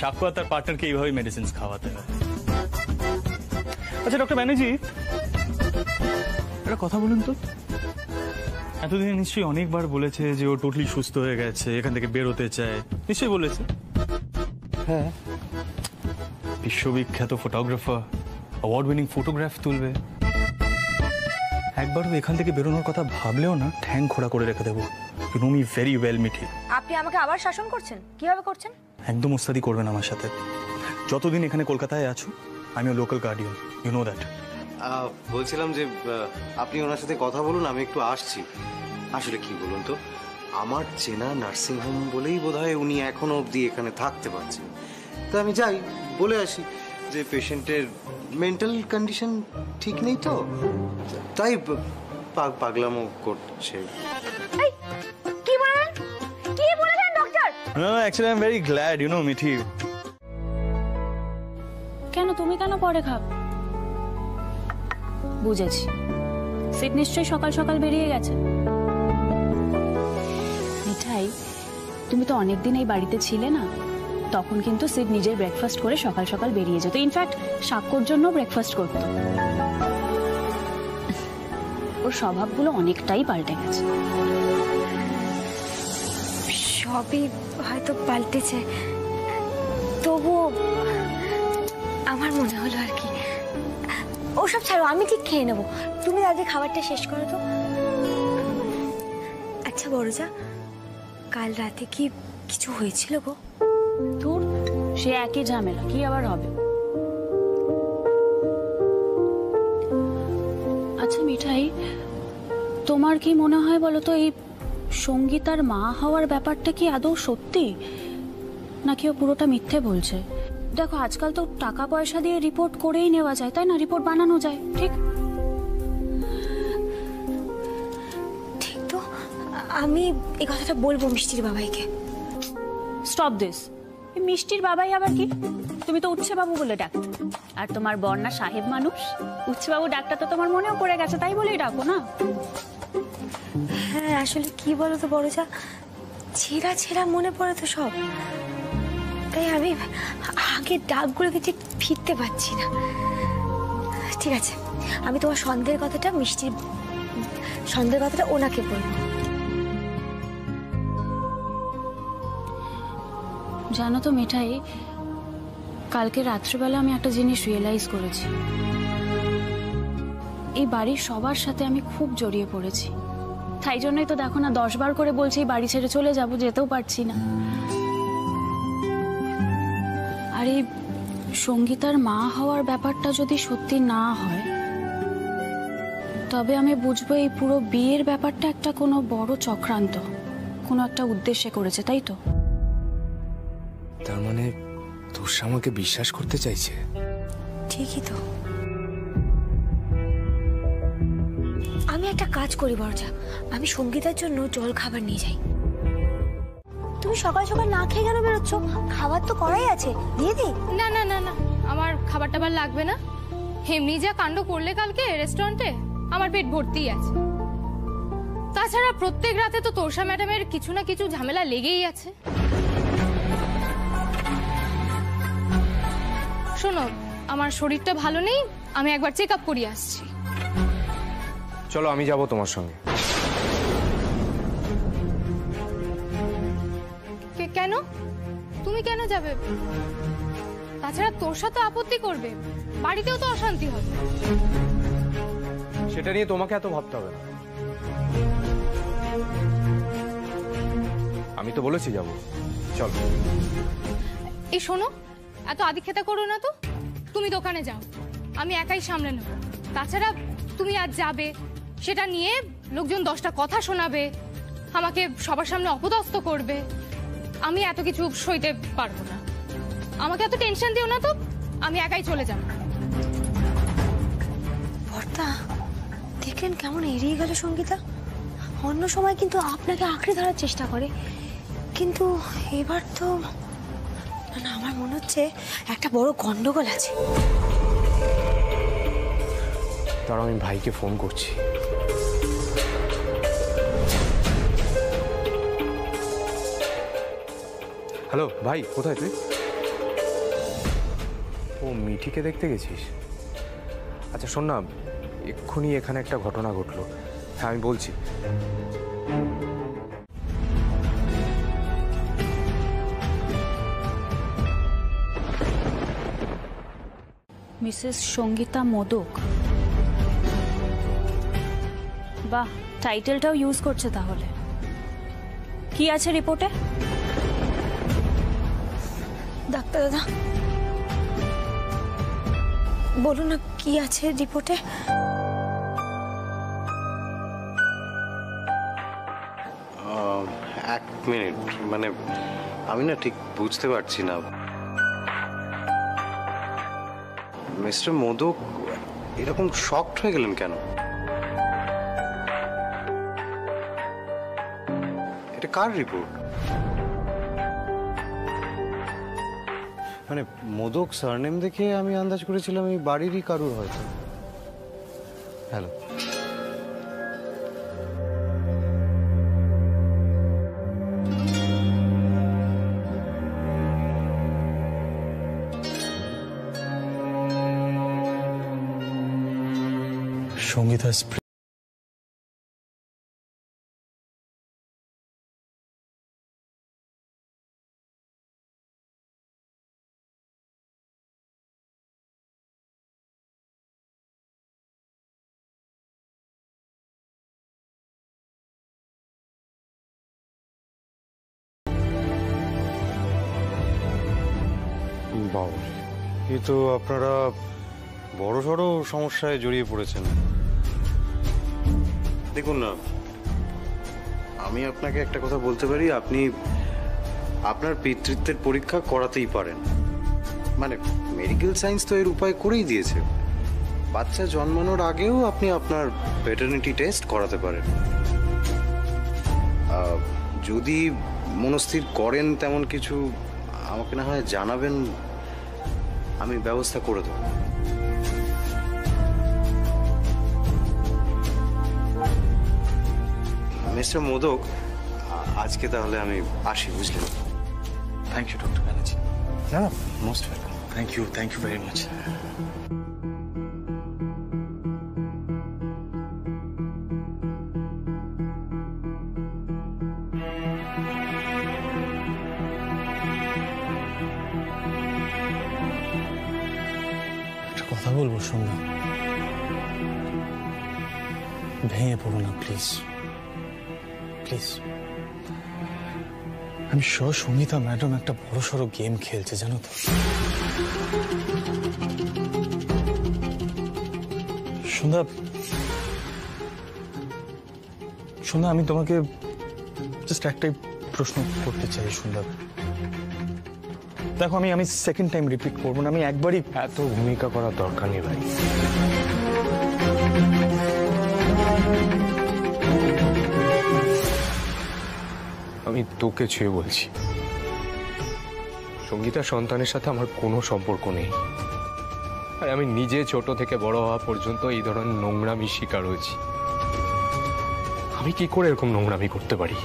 সাক্ষ্য আর তার পার্টনারকে এইভাবে মেডিসিন খাওয়াতে হয়। আচ্ছা ডক্টর ব্যানার্জি, একটা কথা বলুন তো, এতদিন নিশ্চয়ই অনেকবার বলেছে যে ও টোটালি সুস্থ হয়ে গেছে, এখান থেকে বেরোতে চায়, নিশ্চয়ই বলেছে? হ্যাঁ, বিশ্ববিখ্যাত ফটোগ্রাফার, অ্যাওয়ার্ড উইনিং ফটোগ্রাফ তুলবে। একবারও এখান থেকে বেরোনোর কথা ভাবলেও না ঠ্যাং খোড়া করে রেখে দেবো। You know me very well Mithi. আপনি আমাকে আবার শাসন করছেন? কিভাবে করছেন? একদম ওস্তাদি করবেন আমার সাথে। যতদিন এখানে কলকাতায় আছো, আমিও local guardian, you know that. বলছিলাম যে আপনি ওনার সাথে কথা বলুন, আমি একটু আসছি। আসলে কি বলুন তো, আমার চেনা নার্সিং হোম বলেই বোধহয় উনি এখনো অবধি এখানে থাকতে পারছেন। তা আমি যাই, বলে আসি যে পেশেন্টের মেন্টাল কন্ডিশন ঠিক নেই, তো তাই পাগলামো করছে। কি বলেন doctor? No, actually I'm very glad, you know, Mithi. কেন তুমি কেন পরে খাও? বুঝেছি, সিট নিশ্চয়ই সকাল সকাল বেরিয়ে গেছে। মিঠাই, তুমি তো অনেকদিন এই বাড়িতে ছিলে না, তখন কিন্তু সিট নিজের ব্রেকফাস্ট করে সকাল সকাল বেরিয়ে যেত। ইনফ্যাক্ট সাক্ষ্যর জন্য ব্রেকফাস্ট করত। ওর স্বভাবগুলো অনেকটাই পাল্টে গেছে। সবই হয়তো পাল্টেছে, তবুও আমার মনে হলো আর কি। ওসব ছাড়ো, আমি ঠিক খেয়ে নেবো, তুমি আগে খাবারটা শেষ করো তো। আচ্ছা বড়জা, কাল রাতে কি কিছু হয়েছিল গো? তোর সে একই ঝামেলা, কি আবার হবে? আচ্ছা মিঠাই, তোমার কি মনে হয় বলো তো, এই সঙ্গীতার মা হওয়ার ব্যাপারটা কি আদৌ সত্যি, নাকি ও পুরোটা মিথ্যে বলছে? দেখো, আজকাল তো টাকা পয়সা দিয়ে রিপোর্ট করেই নেওয়া যায়, তাই না? রিপোর্ট বানানো যায়, ঠিক? ঠিক তো, আমি এই কথাটা বলবো মিষ্টির বাবাইকে। Stop this. মিষ্টির বাবাই আবার কি? তুমি তো উচ্ছে বাবু বলে ডাকতে, আর তোমার বর্ণা সাহেব মানুষ। উচ্ছে বাবু ডাকটা তো তোমার মনেও পড়ে গেছে, তাই বলেই ডাকো না? হ্যাঁ, আসলে কি বলো তো বড়জা, ছেঁড়া ছেঁড়া মনে পড়ে তো সব, তাই আমি আগের ডাকগুলোকে ঠিক ফিরতে পারছি না। ঠিক আছে, আমি তোমার সন্দেহের কথাটা ওনাকে বলবো। জানো তো মিঠাই, কালকে রাত্রিবেলা আমি একটা জিনিস রিয়েলাইজ করেছি। এই বাড়ির সবার সাথে আমি খুব জড়িয়ে পড়েছি, তাই জন্যই তো দেখো না 10 বার করে বলছি এই বাড়ি ছেড়ে চলে যাব, যেতেও পারছি না। আর এই সঙ্গীতার মা হওয়ার ব্যাপারটা যদি সত্যি না হয়, তবে আমি বুঝবো এই পুরো বিয়ের ব্যাপারটা একটা কোনো বড় চক্রান্ত, কোনো একটা উদ্দেশ্যে করেছে, তাই তো? তার মানে তোর আমাকে বিশ্বাস করতে চাইছে? ঠিকই তো। আমি একটা কাজ করি বড়জা, আমি সঙ্গীতার জন্য জল খাবার নিয়ে যাই। তুমি সকাল সকাল না খেয়ে কেন বেরোচ্ছ? খাবার তো করাই আছে, দিয়ে দিই? না না না না, আমার খাবার টাবার লাগবে না। এমনি যা কাণ্ড করলে কালকে রেস্টুরেন্টে, আমার পেট ভর্তিই আছে। তাছাড়া প্রত্যেক রাতে তো তোষা ম্যাডামের কিছু না কিছু ঝামেলা লেগেই আছে। শোনো, আমার শরীরটা ভালো নেই, আমি একবার চেক আপ করিয়ে আসছি। চলো, আমি যাব তোমার সঙ্গে। কেন? তুমি কেন যাবে? তাছাড়া তোষা তো আপত্তি করবে, বাড়িতেও তো অশান্তি হবে। সেটা নিয়ে তোমাকে এত ভাবতে হবে না, আমি তো বলেছি যাব। চলো। এই শোনো, এত আদিক্ষেতা করো না তো, তুমি দোকানে যাও, আমি একাই সামলে নেব। তাছাড়া তুমি আজ যাবে, সেটা নিয়ে লোকজন 10টা কথা শোনাবে, আমাকে সবার সামনে অপদস্থ করবে, আমি এত কিছু সইতে পারবো না। আমাকে এত টেনশন দিও না তো, আমি একাই চলে যাব। বর্দা, দেখলেন কেমন এড়িয়ে গেল সঙ্গীতা? অন্য সময় কিন্তু আপনাকে আঁকড়ে ধরার চেষ্টা করে, কিন্তু এবার তো না, আমার মনে হচ্ছে একটা বড় গন্ডগোল আছে। তার আমি ভাইকে ফোন করছি। হ্যালো ভাই, কোথায় তুই? ও মিঠিকে দেখতে গেছিস? আচ্ছা শোন না, এক্ষুনি এখানে একটা ঘটনা ঘটলো। হ্যাঁ আমি বলছি। মিসেস সঙ্গীতা মোদক। বাহ, টাইটেলটাও ইউজ করছে তাহলে। কি আছে রিপোর্টে? ডাক্তার দাদা, বলুন না কি আছে রিপোর্টে? এক মিনিট, মানে আমি না ঠিক বুঝতে পারছি না, মিস্টার মোদক এরকম শকড হয়ে গেলেন কেন? এটা কার রিপোর্ট? মানে মোদক সারনেম দেখে আমি আন্দাজ করেছিলাম এই বাড়িরই কারুর হয়তো। হ্যালো, সঙ্গীতা বাবু, এই তো আপনারা বড় সড়ো সমস্যায় জড়িয়ে পড়েছেন। দেখুন না, আমি আপনাকে একটা কথা বলতে পারি, আপনি আপনার পিতৃত্বের পরীক্ষা করাতেই পারেন। মানে মেডিকেল সায়েন্স তো এর উপায় করেই দিয়েছে। বাচ্চা জন্মানোর আগেও আপনি আপনার প্যাটার্নিটি টেস্ট করাতে পারেন। যদি মনস্থির করেন তেমন কিছু, আমাকে না হয় জানাবেন, আমি ব্যবস্থা করে দেব। মিস্টার মোদক, আজকে তাহলে আমি আসি, বুঝলেন? Thank you doctor Banerjee. না না, most welcome. Thank you very much. একটা কথা বলবো, সন্ধ্যা, ভেঙে পড়ো না প্লিজ প্লিজ। আমি সঙ্গীতা ম্যাডাম একটা বড় সড়ো গেম খেলছে, জানো তো। সন্ধ্যা, আমি তোমাকে জাস্ট একটাই প্রশ্ন করতে চাই সন্ধ্যা। দেখো, আমি সেকেন্ড টাইম রিপিট করবো না, আমি একবারই। এত ভূমিকা করার দরকার নেই ভাই। আমি তোকে ছুঁয়ে বলছি, সঙ্গীতা সন্তানের সাথে আমার কোনো সম্পর্ক নেই। আর আমি নিজে ছোট থেকে বড় হওয়া পর্যন্ত এই ধরনের নোংরামি শিকার হয়েছি। আমি কি করে এরকম নোংরামি করতে পারি?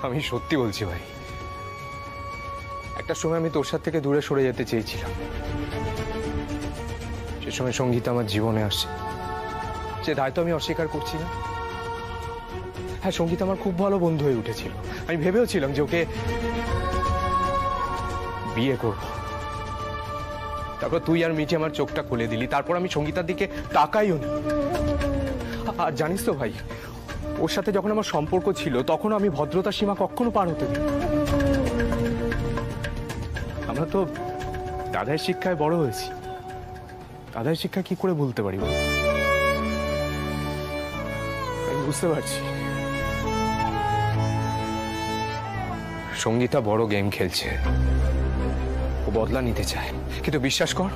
আমি সত্যি বলছি ভাই, একটা সময় আমি তোর সাথে থেকে দূরে সরে যেতে চেয়েছিলাম। সে সময় সঙ্গীতা আমার জীবনে আসছে, যে দায়িত্ব আমি অস্বীকার করছি না। হ্যাঁ, সঙ্গীতা আমার খুব ভালো বন্ধু হয়ে উঠেছিল। আমি ভেবেও ছিলাম যে ওকে বিয়ে করব। তারপর তুই আর মিঠি আমার চোখটা খুলে দিলি। তারপর আমি সঙ্গীতার দিকে তাকাইও না। আর জানিস তো ভাই, ওর সাথে যখন আমার সম্পর্ক ছিল তখন আমি ভদ্রতার সীমা কখনো পার হতে দিই। আমরা তো দাদার শিক্ষায় বড় হয়েছি, দাদার শিক্ষা কি করে ভুলতে পারি? আমি বুঝতে পারছি সঙ্গীতা বড় গেম খেলছে, ও বদলা নিতে চায়। কিন্তু বিশ্বাস কর,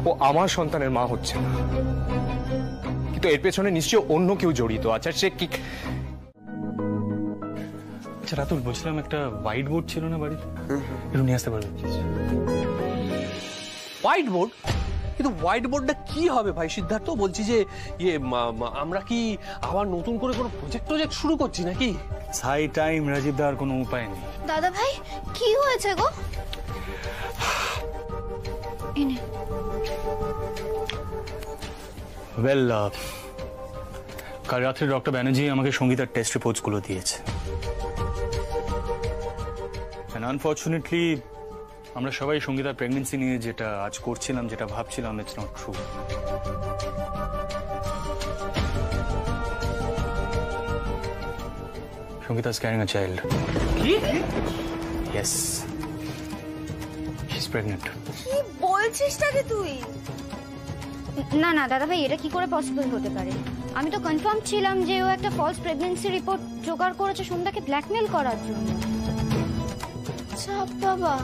ও আমার সন্তানের মা হচ্ছে না। কিন্তু এর পেছনে নিশ্চয় অন্য কেউ জড়িত আছে। সে কি? আচ্ছা রাতুল, বলছিলাম একটা হোয়াইট বোর্ড ছিল না বাড়িতে, একটু নিয়ে আসতে পারবে? White board? কিন্তু হোয়াইট বোর্ডটা কি হবে ভাই সিদ্ধার্থ? বলছি যে আমরা কি আবার নতুন করে কোনো প্রজেক্ট শুরু করছি নাকি? সাই টাইম রাজীব দা, আর কোনো উপায় নেই। দাদা ভাই, কি হয়েছে গো? ওয়েল, কাল রাত্রে ডক্টর ব্যানার্জি আমাকে সঙ্গীতার টেস্ট রিপোর্টসগুলো দিয়েছে। আনফর্চুনেটলি আমরা সবাই সঙ্গীতার প্রেগনেন্সি নিয়ে যেটা আজ করছিলাম, যেটা ভাবছিলাম, it's not true. Sangeeta is carrying a child. কি? Yes, she is pregnant. কি বলছিস নাকি তুই? না না দাদা ভাই, এটা কি করে পসিবল হতে পারে? আমি তো কনফার্ম ছিলাম যে ও একটা ফলস প্রেগন্যান্সি রিপোর্ট জোগাড় করেছে সন্ধ্যাকে ব্ল্যাকমেল করার জন্য। চাপ বাবা,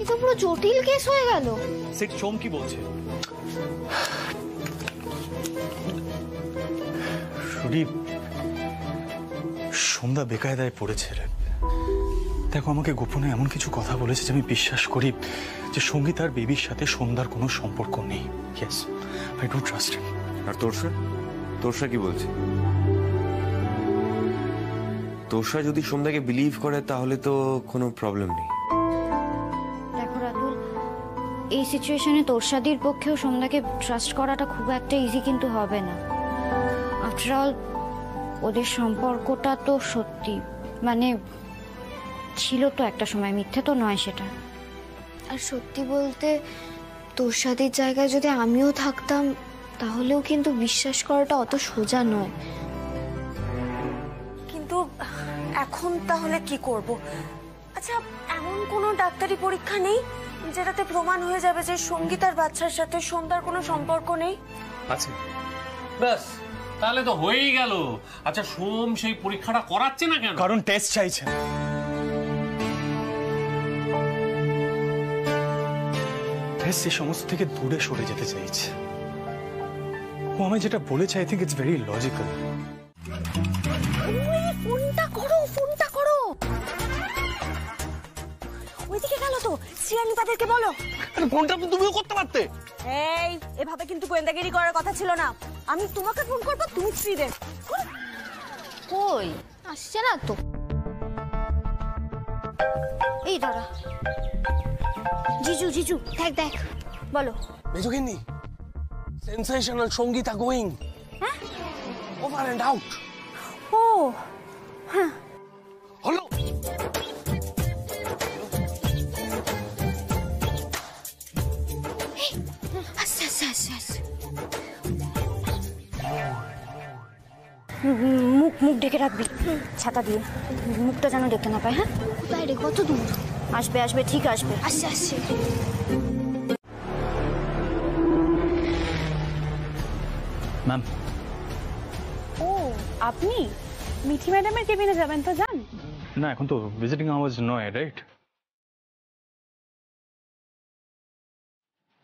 এ তো পুরো জটিল কেস হয়ে গেল। সিট, সোম কি বলছে? সুদীপ, সন্ধ্যা বেকায়দায় পড়েছে রে। দেখো, আমাকে গোপনে এমন কিছু কথা বলেছে যে আমি বিশ্বাস করি যে সঙ্গীতার বেবির সাথে সন্ধ্যার কোনো সম্পর্ক নেই। Yes, I do trust him. আর তোরসা কি বলছে? তোরসা যদি সন্ধ্যাকে বিলিভ করে তাহলে তো কোনো প্রবলেম নেই। দেখো রাতুল, এই সিচুয়েশনে তোরসাদির পক্ষেও সন্ধ্যাকে ট্রাস্ট করাটা খুব একটা ইজি কিন্তু হবে না। আফটার অল ওদের সম্পর্কটা তো সত্যি, মানে ছিল তো একটা সময়, মিথ্যে তো নয় সেটা। আর সত্যি বলতে তোরসাদির জায়গায় যদি আমিও থাকতাম তাহলেও কিন্তু বিশ্বাস করাটা অত সোজা নয়। কিন্তু এখন তাহলে কি করব? আচ্ছা, এমন কোনো ডাক্তারি পরীক্ষা নেই যেটাতে প্রমাণ হয়ে যাবে যে সঙ্গীতার বাচ্চার সাথে সন্ধ্যার কোনো সম্পর্ক নেই? আছে, ব্যাস তাহলে তো হয়েই গেল। আচ্ছা, সোম সেই পরীক্ষাটা করাচ্ছে না কেন? কারণ টেস্ট চাইছে। টেস্ট এই সমস্ত থেকে দূরে সরে যেতে চাইছে। ও আমায় যেটা বলেছে, I think it's very logical. ফোনটা করো। ওইদিকে গেল তো, শ্রিয়ানিপাদেরকে বলো। ফোনটা তো তুমিও করতে পারতে। এই, এভাবে কিন্তু গোয়েন্দাগিরি করার কথা ছিল না। আমি তোমাকে ফোন করবো, তুমি শ্রীদের। কই আসছে না তো। এই দাঁড়া, জিজু দেখ বলো। মেজোগিন্নি, sensational Sangeeta going over and out. ও হ্যাঁ, হলো। আচ্ছা। মুখ ঢেকে রাখবি ছাতা দিয়ে, মুখটা যেন দেখতে না পায়। হ্যাঁ, বাইরে কত দূর? আসবে, ঠিক আসবে। আসছে। ম্যাম। ও, আপনি মিঠি ম্যাডামের কেবিনে যাবেন তো যান। না, এখন তো ভিজিটিং আওয়ার্স নয়, রাইট?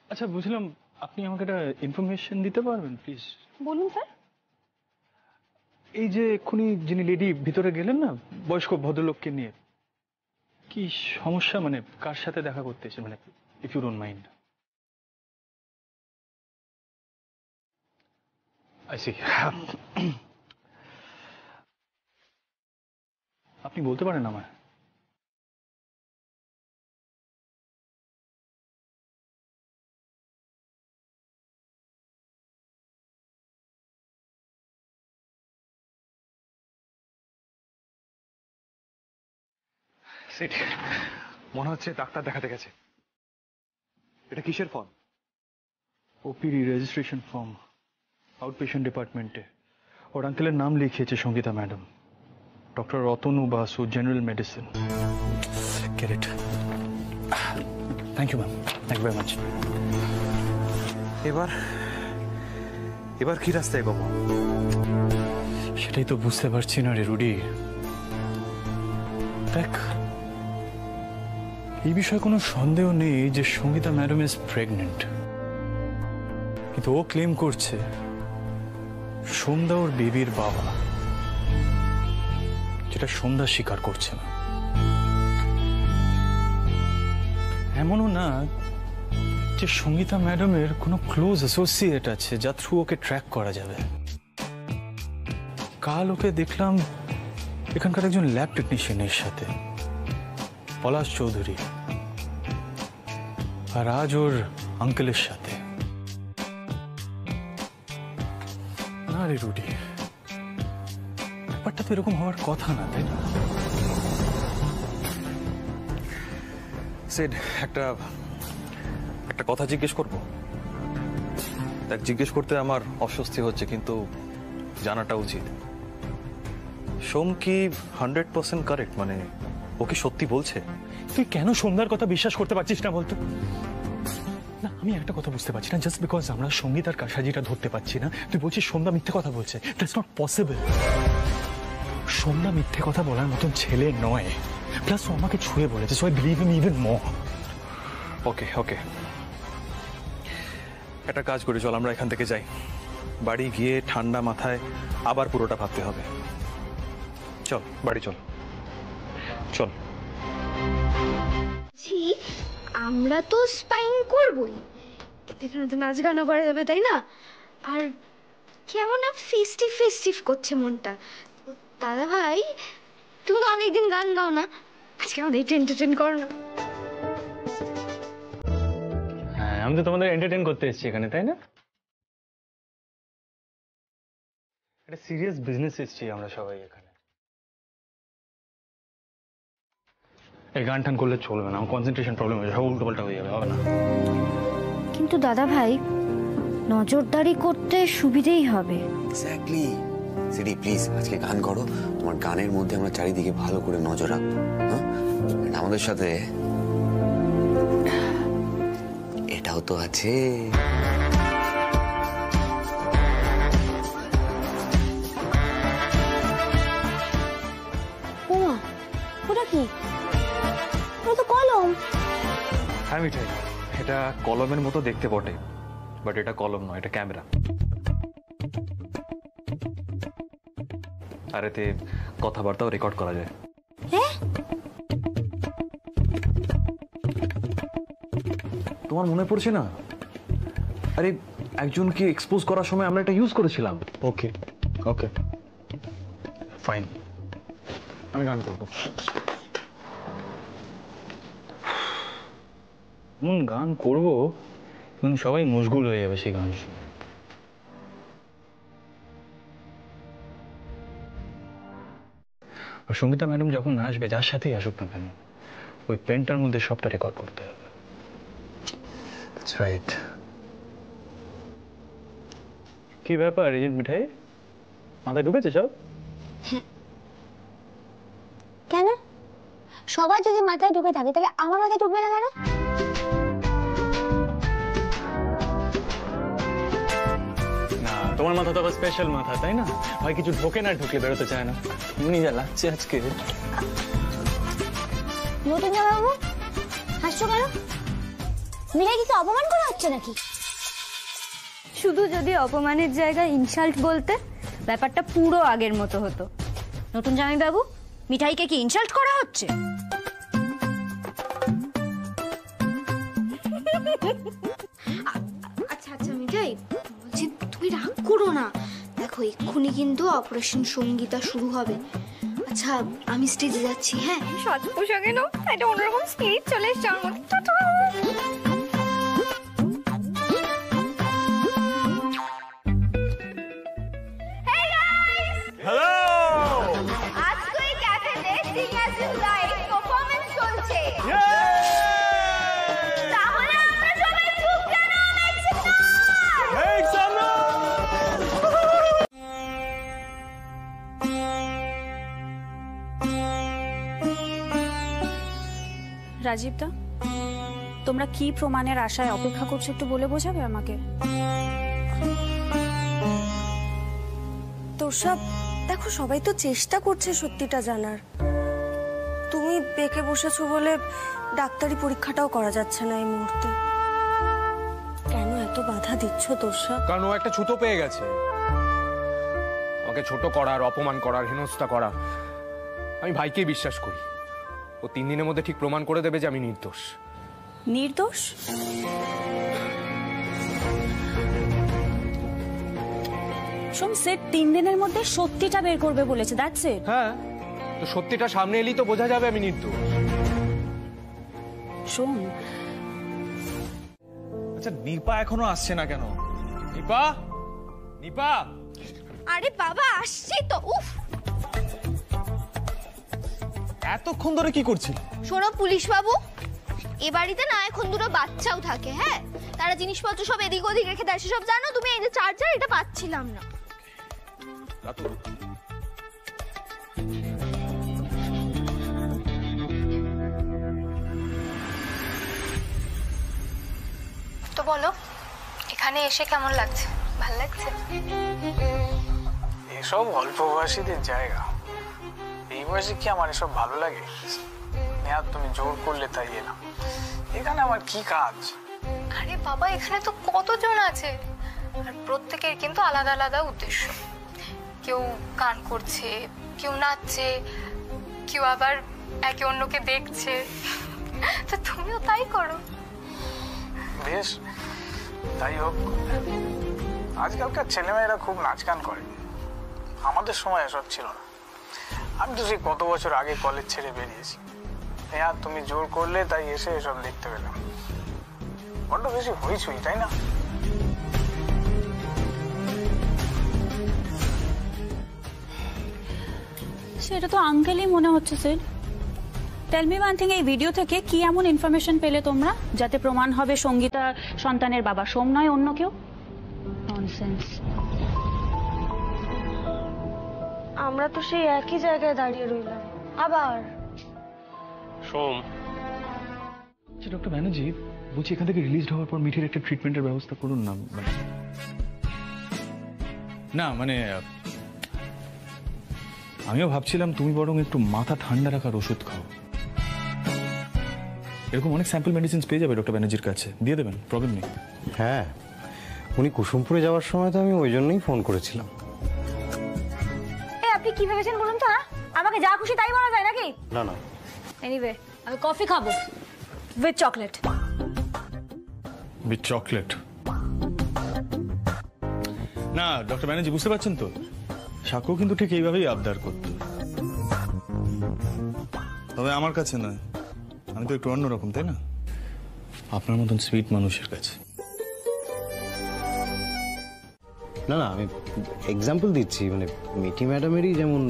আচ্ছা, বুঝলাম, আপনি আমাকে একটা ইনফরমেশন দিতে পারবেন প্লিজ? বলুন স্যার। এই যে এক্ষুনি যিনি লেডি ভিতরে গেলেন না, বয়স্ক ভদ্রলোককে নিয়ে, কি সমস্যা, মানে কার সাথে দেখা করতে এসে, মানে if you don't mind? I see. আপনি বলতে পারেন আমায়? মনে হচ্ছে ডাক্তার দেখাতে গেছে। এটা কিসের form? OPD registration form, out patient ডিপার্টমেন্টে। ওর আঙ্কেলের নাম লিখিয়েছে Sangeeta madam, doctor Atanu Basu, general medicine. Get it. Thank you, ma'am. Thank you very much. এবার কি রাস্তায় এগোবো? সেটাই তো বুঝতে পারছি না রে রুডি। দেখ, এই বিষয়ে কোনো সন্দেহ নেই যে সঙ্গীতা ম্যাডাম ইজ প্রেগনেন্ট, কিন্তু ও ক্লেম করছে সন্ধ্যা ওর বেবির বাবা, যেটা সন্ধ্যা স্বীকার করছে না। এমনও না যে সঙ্গীতা ম্যাডামের কোনো ক্লোজ অ্যাসোসিয়েট আছে যা থ্রু ওকে ট্র্যাক করা যাবে। কাল ওকে দেখলাম এখানকার একজন ল্যাব টেকনিশিয়ানের সাথে, পলাশ চৌধুরী, আর আজ ওর আঙ্কেলের সাথে। না রে রুডি, ব্যাপারটা তো এরকম হওয়ার কথা না, তাই না? সেড, একটা কথা জিজ্ঞেস করবো? দেখ, জিজ্ঞেস করতে আমার অস্বস্তি হচ্ছে, কিন্তু জানাটা উচিত। সোম কি 100% কারেক্ট? মানে ও কি সত্যি বলছে? তুই কেন সন্ধ্যার কথা বিশ্বাস করতে পারছিস না বলতো? না আমি একটা কথা বুঝতে পারছি না, জাস্ট বিকজ আমরা সঙ্গীত আর কাসাজিটা ধরতে পারছি না তুই বলছিস সন্ধ্যা মিথ্যে কথা বলছে। That's not possible. সন্ধ্যা মিথ্যে কথা বলার মতন ছেলে নয়, প্লাস ও আমাকে ছুঁয়ে বলেছে, so I believe him even more. Okay okay, একটা কাজ করি, চল আমরা এখান থেকে যাই, বাড়ি গিয়ে ঠান্ডা মাথায় আবার পুরোটা ভাবতে হবে। চল বাড়ি চল চল। আমরা তো স্পাইং করবই, এখানে তো নাচ গানও করা যাবে তাই না? আর কেমন ফেস্টিভ ফেস্টিভ করছে মনটা। দাদা ভাই তুমি তো অনেকদিন গান গাও না, আজকে আমাদের একটু এন্টারটেইন করো না। হ্যাঁ আমি তো তোমাদের এন্টারটেইন করতে এসেছি এখানে, তাই না? একটা সিরিয়াস বিজনেস এসেছি আমরা সবাই এখানে। এই গান টান করলে চলবে না, আমার কনসেন্ট্রেশন প্রবলেম হয়ে যাবে, উল্টো পাল্টা হয়ে যাবে, হবে না। কিন্তু দাদা ভাই নজরদারি করতে সুবিধেই হবে। এক্স্যাক্টলি। সিডি প্লিজ আজকে গান করো, তোমার গানের মধ্যে আমরা চারিদিকে ভালো করে নজর রাখবো। হ্যাঁ আমাদের সাথে এটাও তো আছে। ওমা ওটা কি? ওটা তো কলম। হ্যাঁ মিঠাই, এটা কলমের মতো দেখতে বটে, বাট এটা কলম নয়, এটা ক্যামেরা। আর এতে কথাবার্তাও রেকর্ড করা যায়। তোমার মনে পড়ছে না? আরে একজনকে এক্সপোজ করার সময় আমরা এটা ইউজ করেছিলাম। ওকে ওকে ফাইন, আমি গান করবো। গান করবো কিন্তু সবাই মশগুল হয়ে যাবে সেই গান শুনে। সঙ্গীতা ম্যাডাম যখন আসবে, যার সাথেই আসুক না কেন, ওই পেনটার মধ্যে সবটা রেকর্ড করতে হবে। রাইট। কি ব্যাপার এই মিঠাই, মাথায় ঢুকেছে সব? কেন? সবার যদি মাথায় ঢুকে থাকে তাহলে আমার মাথায় ঢুকবে না কেন? না তোমার মাথা তো আবার স্পেশাল মাথা, তাই না? ভাই কিছু ঢোকে না, ঢুকলে বেরোতে চায় না। এমনি যা লাগছে আজকে। নতুন জামাইবাবু হাসছো কেন? মিঠাই কিছু অপমান করা হচ্ছে নাকি? শুধু যদি অপমানের জায়গায় ইনসাল্ট বলতে, ব্যাপারটা পুরো আগের মতো হতো। নতুন জামাইবাবু, মিঠাইকে কি ইনসাল্ট করা হচ্ছে? আচ্ছা আচ্ছা মিঠাই বলছি, তুমি রাগ করো না। দেখো এক্ষুনি কিন্তু অপারেশন সঙ্গীতা শুরু হবে। আচ্ছা আমি স্টেজে যাচ্ছি। হ্যাঁ সাজ পোশাকে না একটা অন্যরকম স্পিরিট চলে এসছে আমার মধ্যে। রাজীবদা, তোমরা কি প্রমাণের আশায় অপেক্ষা করছো একটু বলে বোঝাবে আমাকে? তোষা দেখো, সবাই তো চেষ্টা করছে সত্যিটা জানার। তুমি বেঁকে বসেছো বলে ডাক্তারি পরীক্ষাটাও করা যাচ্ছে না এই মুহূর্তে। কেন এত বাধা দিচ্ছ তোষা? কারণ ও একটা ছুতো পেয়ে গেছে, আমাকে ছোট করার, অপমান করার, হেনস্থা করা। আমি ভাইকেই বিশ্বাস করি, ও 3 দিনের মধ্যে ঠিক প্রমাণ করে দেবে যে আমি নির্দোষ। নির্দোষ? শোন, সে 3 দিনের মধ্যে সত্যিটা বের করবে বলেছে, দ্যাটস ইট। হ্যাঁ, তো সত্যিটা সামনে এলেই তো বোঝা যাবে আমি নির্দোষ। শোন, আচ্ছা নিপা এখনো আসছে না কেন? নিপা, নিপা। আরে বাবা আসছি তো। উফ, এতক্ষণ ধরে কি করছিল? শোনো পুলিশ বাবু, এ বাড়িতে না এখন দুটো বাচ্চাও থাকে। হ্যাঁ, তারা জিনিসপত্র সব এদিক ওদিক রেখে দেয়, সব জানো তুমি? এই যে চার্জার, এটা পাচ্ছিলাম না। বলো, এখানে এসে কেমন লাগছে? ভাল লাগছে? এসব অল্প বয়সীদের জায়গা, এই বয়সে কি আমার এসব ভালো লাগে? নেহাত তুমি জোর করলে তাই এলাম। এখানে আমার কি কাজ? আরে বাবা, এখানে তো কতজন আছে, আর প্রত্যেকের কিন্তু আলাদা আলাদা উদ্দেশ্য। কেউ গান করছে, কেউ নাচছে, কেউ আবার একে অন্যকে দেখছে। তো তুমিও তাই করো। বেশ, তাই হোক। আজকালকার ছেলেমেয়েরা খুব নাচ গান করে, আমাদের সময় এসব ছিল না। আমি তো সেই কত বছর আগে কলেজ ছেড়ে বেরিয়েছি। হ্যাঁ, তুমি জোর করলে তাই এসে এসব দেখতে পেলাম। বড্ড বেশি হইছই, তাই না? সেটা তো আঙ্কেলই মনে হচ্ছে sir. Tell me one thing, এই ভিডিও থেকে কি এমন ইনফরমেশন পেলে তোমরা যাতে প্রমাণ হবে সঙ্গীতা সন্তানের বাবা সোম নয় অন্য কেউ? ননসেন্স। আমরা তো সেই একই জায়গায় দাঁড়িয়ে রইলাম আবার। সোম, ডক্টর ব্যানার্জি বলছি, এখান থেকে রিলিজ হওয়ার পর মিঠির একটা ট্রিটমেন্টের ব্যবস্থা করুন না। মানে আমিও ভাবছিলাম তুমি বরং একটু মাথা ঠান্ডা রাখার ওষুধ খাও। এরকম অনেক স্যাম্পল মেডিসিন পেয়ে যাবে ডক্টর ব্যানার্জির কাছে, দিয়ে দেবেন, প্রবলেম নেই। হ্যাঁ, উনি কুসুমপুরে যাওয়ার সময় তো আমি ওই জন্যই ফোন করেছিলাম। আপনি কি ভেবেছেন বলুন তো? আমাকে যা খুশি তাই বলা যায় নাকি? না না, এনিওয়ে আমি কফি খাবো উইথ চকলেট। With chocolate? না ডক্টর ব্যানার্জি, বুঝতে পারছেন তো, সাকু কিন্তু ঠিক এইভাবেই আবদার করত, তবে আমার কাছে নয়। আমি তো একটু অন্যরকম, তাই না? আপনার মতন সুইট মানুষের কাছে। না না, আমি এক্সাম্পল দিচ্ছি, মানে মিঠি ম্যাডামেরই যেমন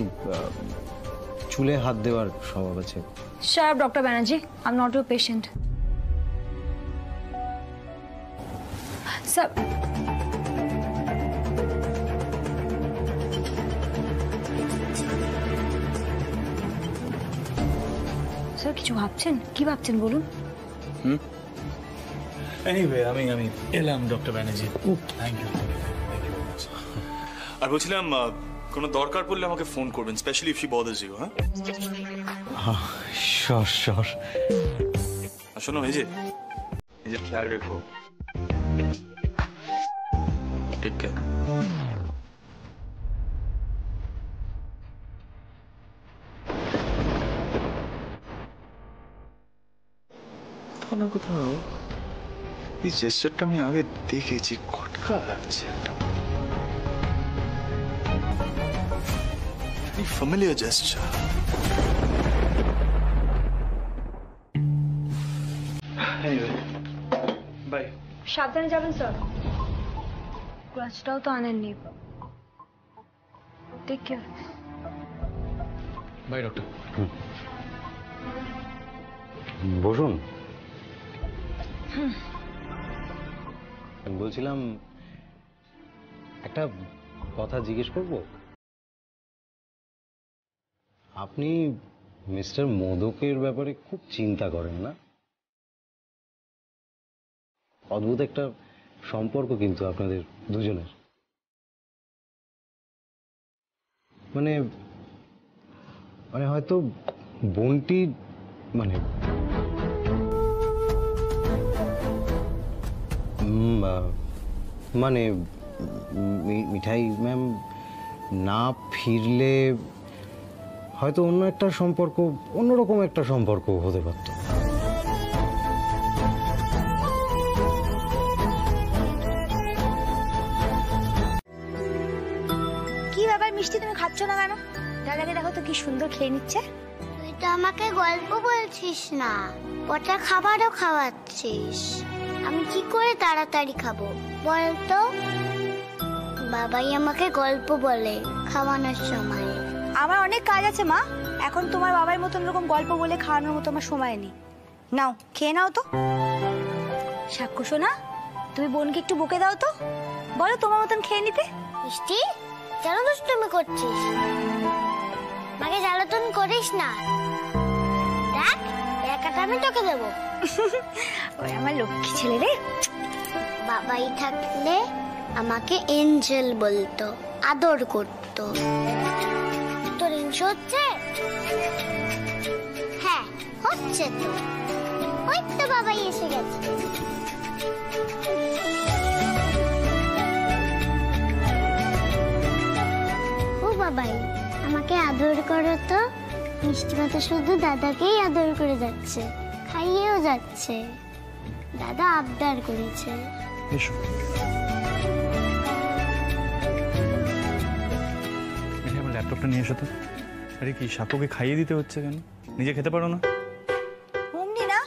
চুলে হাত দেওয়ার স্বভাব আছে। Shut up, Dr. Banerjee. I'm not your patient. Sir. Sir কিছু ভাবছেন? কি ভাবছেন বলুন? এনিওয়ে আমি এলাম ডক্টর ব্যানার্জি। Thank you. আর বলছিলাম, কোনো দরকার পড়লে আমাকে ফোন করবেন, specially if she bothers you. হ্যাঁ, শিওর শিওর। শোনো, এই যে খেয়াল রেখো, টেক কেয়ার। কোথাও এই জেস্টারটা আমি আগে দেখেছি, খটকা লাগছে একটা। familiar gesture. Anyway, bye. সাবধানে যাবেন স্যার। ক্লাচটাও তো আনেননি। Take care. Bye doctor. বসুন। বলছিলাম একটা কথা জিজ্ঞেস করব। আপনি মিস্টার মোদকের ব্যাপারে খুব চিন্তা করেন না? অদ্ভুত একটা সম্পর্ক কিন্তু আপনাদের দুজনের। মানে হয়তো বোনটি মানে মিঠাই ম্যাম না ফিরলে হয়তো অন্য একটা সম্পর্ক, অন্যরকম একটা সম্পর্ক হতে পারত। কি ব্যাপার মিষ্টি, তুমি খাচ্ছ না কেন? দাদাকে দেখো তো কি সুন্দর খেয়ে নিচ্ছে। তুই তো আমাকে গল্প বলছিস না, ওটা খাবারও খাওয়াচ্ছিস। আমি কি করে তাড়াতাড়ি খাবো বল তো? বাবাই আমাকে গল্প বলে খাওয়ানোর সময়। আমার অনেক কাজ আছে মা, এখন তোমার বাবার মতন এরকম গল্প বলে খাওয়ানোর মতো আমার সময় নেই। নাও খেয়ে নাও তো। সাক্ষ্য শোনা, তুমি বোনকে একটু বকে দাও তো, বলো তোমার মতন খেয়ে নিতে। মিষ্টি, কেন দুষ্টুমি করছিস? মাকে জ্বালাতন করিস না। দেখ, একাটা আমি তোকে দেবো। ওই আমার লক্ষ্মী ছেলে রে। বাবাই থাকলে আমাকে এঞ্জেল বলতো, আদর করতো। তোর হিংসা হচ্ছে? হ্যাঁ হচ্ছে তো, ওই তো বাবাই এসে গেছে। ও বাবাই, আমাকে আদর করো তো। মিষ্টি মাথা শুধু দাদাকেই আদর করে যাচ্ছে, খাইয়েও যাচ্ছে। দাদা আবদার করেছে। আমার ল্যাপটপটা নিয়ে এসো তো। আরে কি সাপুকে খাইয়ে দিতে হচ্ছে কেন? নিজে খেতে পারো না? অমনি না,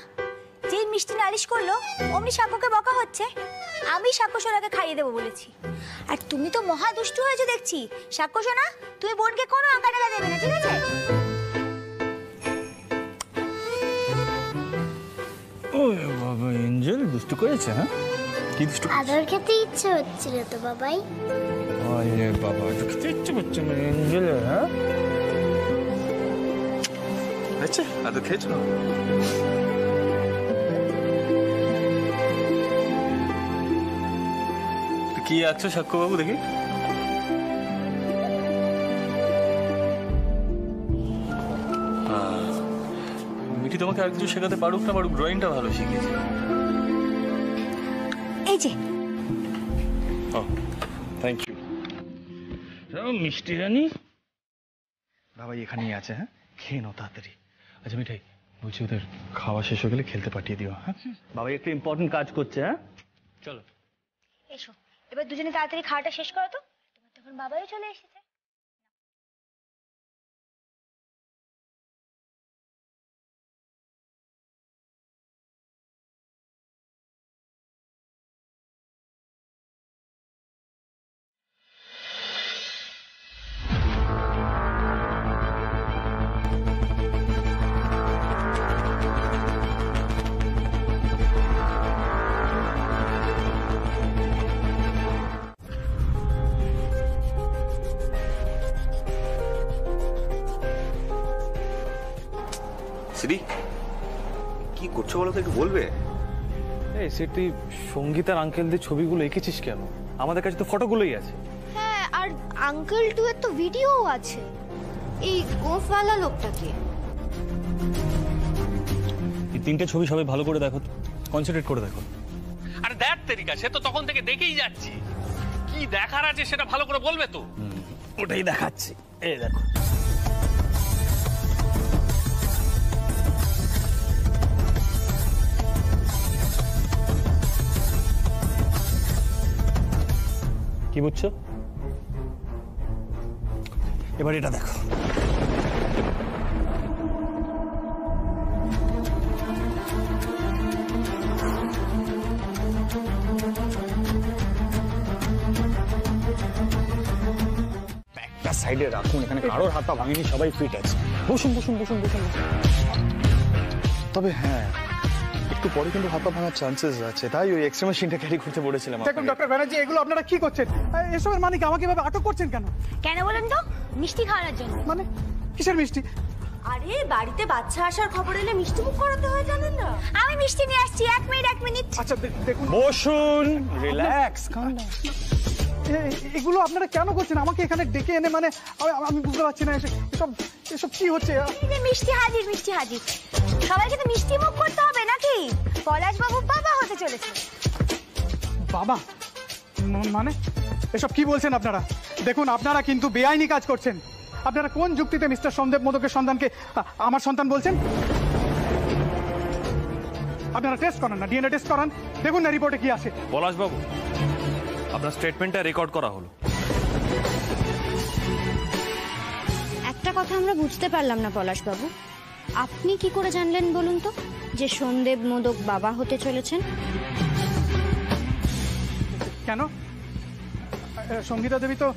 যে মিষ্টি নালিশ করলো অমনি সাকুকে বকা হচ্ছে। আমি সাক্ষ্য সোনাকে খাইয়ে দেবো বলেছি, আর তুমি তো মহা দুষ্টু হয়েছো দেখছি। সাক্ষ্য সোনা, তুমি বোনকে কোনো আঁকা টাকা দেবে না, ঠিক আছে? ও বাবা, এঞ্জেল দুষ্টু করেছে? হ্যাঁ, কি দুষ্টু? আদর খেতে ইচ্ছে হচ্ছিল তো বাবাই। আরে বাবা, তো খেতে ইচ্ছে করছে না এঞ্জেল? হ্যাঁ আচ্ছা, আদর খেয়েছো? কি আছো সাক্ষ্য বাবু দেখি? মিঠি তোমাকে আর কিছু শেখাতে পারুক না পারুক, ড্রয়িংটা ভালো শিখিয়েছে। এই যে। ও থ্যাংক ইউ। মিষ্টি রানী বাবা এখানেই আছে। হ্যাঁ, খেয়ে নাও তাড়াতাড়ি। আচ্ছা মিঠাই, বলছি ওদের খাওয়া শেষ হয়ে গেলে খেলতে পাঠিয়ে দিও। হ্যাঁ, বাবা একটু ইম্পর্টেন্ট কাজ করছে। হ্যাঁ চলো এসো, এবার দুজনে তাড়াতাড়ি খাওয়াটা শেষ করো তো, তোমার তখন বাবাই চলে এসেছে। শ্রী, কি করছো বলো তো, একটু বলবে? এই সে তুই সঙ্গীতার আঙ্কেলদের ছবিগুলো এঁকেছিস কেন? আমাদের কাছে তো ফটোগুলোই আছে। হ্যাঁ, আর আঙ্কেল টু এর তো ভিডিও আছে। এই গোফওয়ালা লোকটাকে এই তিনটে ছবি সবাই ভালো করে দেখো, কনসেন্ট্রেট করে দেখো। আরে দেখ তেরিকা, সে তো তখন থেকে দেখেই যাচ্ছি। কি দেখার আছে সেটা ভালো করে বলবে তো। ওটাই দেখাচ্ছি, এই দেখো। কি বুঝছো? এবার এটা দেখো। ব্যাগটা সাইডে রাখুন, এখানে কারোর হাত পা ভাঙেনি, সবাই ফিট আছে। বসুন বসুন বসুন বসুন বসুন। তবে হ্যাঁ, একটু পরে কিন্তু হাত পা ভাঙার চান্সেস আছে, তাই ওই এক্সরে মেশিনটা ক্যারি করতে বলেছিলাম। দেখুন ডক্টর ব্যানার্জি, এগুলো আপনারা কি করছেন? এসবের মানে কি? আমাকে এভাবে আটক করছেন কেন? কেন বলেন তো? মিষ্টি খাওয়ানোর জন্য। মানে কিসের মিষ্টি? আরে বাড়িতে বাচ্চা আসার খবর এলে মিষ্টি মুখ করাতে হয়, জানেন না? আমি মিষ্টি নিয়ে আসছি, এক মিনিট। আচ্ছা দেখুন, বসুন, রিল্যাক্স, কাম ডাউন। এগুলো আপনারা কেন করছেন? আমাকে এখানে ডেকে এনে, মানে আমি বুঝতে পারছি না এসব কি হচ্ছে। মিষ্টি হাজির, মিষ্টি হাজির। সবাইকে তো মিষ্টি মুখ করতে হবে নাকি? পলাশ বাবু বাবা হতে চলেছে। বাবা মানে এসব কি বলছেন আপনারা? দেখুন, আপনারা কিন্তু বেআইনি কাজ করছেন। আপনারা কোন যুক্তিতে মিস্টার সোমদেব মোদকের সন্তানকে আমার সন্তান বলছেন? আপনারা টেস্ট করান না, ডিএনএ টেস্ট করান, দেখুন না রিপোর্টে কি আসে। পলাশ বাবু, আপনার স্টেটমেন্টটা রেকর্ড করা হলো। একটা কথা আমরা বুঝতে পারলাম না পলাশ বাবু, আপনি কি করে জানলেন বলুন তো যে সোমদেব মোদক বাবা হতে চলেছেন? কেন? সঙ্গীতা দেবী তো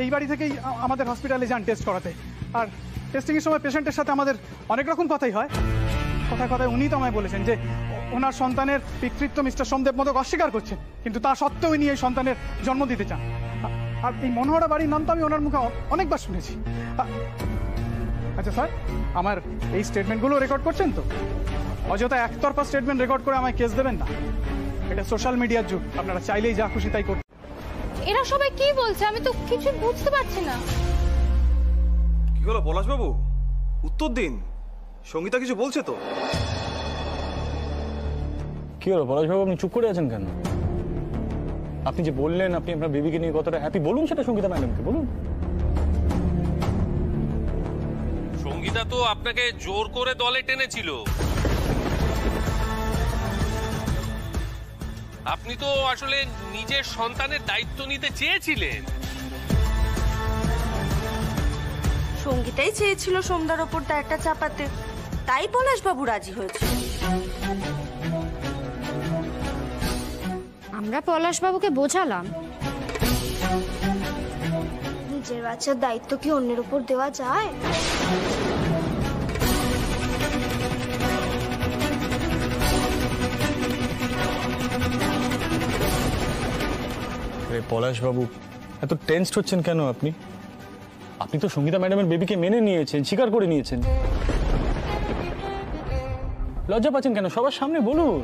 এই বাড়ি থেকেই আমাদের হসপিটালে যান টেস্ট করাতে, আর টেস্টিং এর সময় পেশেন্টের সাথে আমাদের অনেক রকম কথাই হয়। কথায় কথায় উনি তো আমায় বলেছেন যে ওনার সন্তানের পিতৃত্ব মিস্টার সোমদেব মোদক অস্বীকার করছেন, কিন্তু তা সত্ত্বেও উনি এই সন্তানের জন্ম দিতে চান। আর এই মনোহরা বাড়ির নাম তো আমি ওনার মুখে অনেকবার শুনেছি। আচ্ছা স্যার, আমার এই স্টেটমেন্টগুলো রেকর্ড করছেন তো? অযথা একতরফা স্টেটমেন্ট রেকর্ড করে আমায় কেস দেবেন না। এটা সোশ্যাল মিডিয়ার যুগ, আপনারা চাইলেই যা খুশি তাই করতে। এরা সবাই কি বলছে আমি তো কিছু বুঝতে পারছি না। কি হলো পলাশবাবু, উত্তর দিন। সঙ্গীতা কিছু বলছে তো? কি হলো পলাশবাবু, আপনি চুপ করে আছেন কেন? আপনি যে বললেন আপনি আপনার বেবিকে নিয়ে কতটা হ্যাপি, বলুন সেটা সঙ্গীতা ম্যাডামকে বলুন। সঙ্গীতা তো আপনাকে জোর করে দলে টেনেছিল। আপনি তো আসলে নিজের সন্তানের দায়িত্ব নিতে চেয়েছিলেন। সঙ্গীতাই চেয়েছিল সোমদার ওপর দায়টা চাপাতে, তাই পলাশবাবু রাজি হয়েছে। আমরা পলাশবাবুকে বোঝালাম নিজের বাচ্চার দায়িত্ব কি অন্যের উপর দেওয়া যায়? পলাশবাবু এত টেনসড হচ্ছেন কেন আপনি? আপনি তো সঙ্গীতা ম্যাডামের বেবিকে মেনে নিয়েছেন, স্বীকার করে নিয়েছেন। লজ্জা পাচ্ছেন কেন? সবার সামনে বলুন।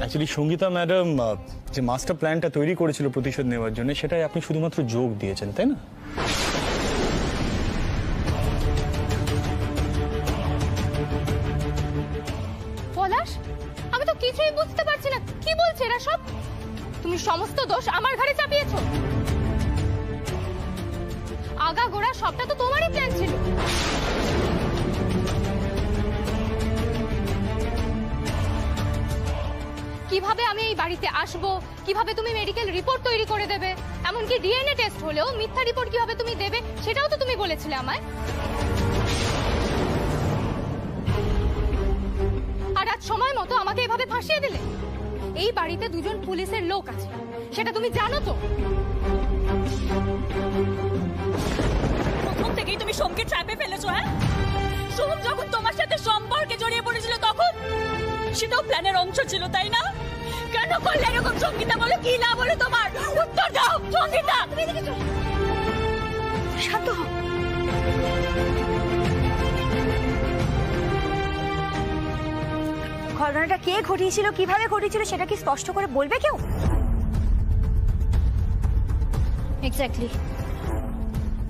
অ্যাকচুয়ালি সঙ্গীতা ম্যাডাম যে মাস্টার প্ল্যানটা তৈরি করেছিল প্রতিশোধ নেওয়ার জন্য, সেটাই আপনি শুধুমাত্র যোগ দিয়েছেন, তাই না? পলাশ, আমি তো কিছুই বুঝতে পারছি না, কি বলছে এরা সব? তুমি সমস্ত দোষ আমার ঘাড়ে চাপিয়েছো। আগাগোড়া সবটা তো তোমারই প্ল্যান ছিল। কিভাবে আমি এই বাড়িতে আসবো, কিভাবে তুমি মেডিকেল রিপোর্ট তৈরি করে দেবে, এমনকি ডিএনএ টেস্ট হলেও মিথ্যা রিপোর্ট কিভাবে তুমি দেবে সেটাও তো তুমি বলেছিলে আমায়। আর আজ সময় মতো আমাকে এভাবে ফাঁসিয়ে দিলে। এই বাড়িতে দুজন পুলিশের লোক আছে, সেটা তুমি জানো তো। প্রথম থেকেই তুমি সোমকে ট্র্যাপে ফেলেছো। হ্যাঁ, সোম যখন তোমার সাথে সম্পর্কে জড়িয়ে পড়েছিল তখন সেটাও প্ল্যানের অংশ ছিল, তাই না? কেন করলে এরকম? সঙ্গীতা বলো, কি লাভ হলো তোমার? উত্তর দাও সঙ্গীতা। তুমি দেখেছো? শান্ত হও। ঘটনাটা কে ঘটিয়েছিল, কিভাবে ঘটিয়েছিল সেটা কি স্পষ্ট করে বলবে কেউ? এক্স্যাক্টলি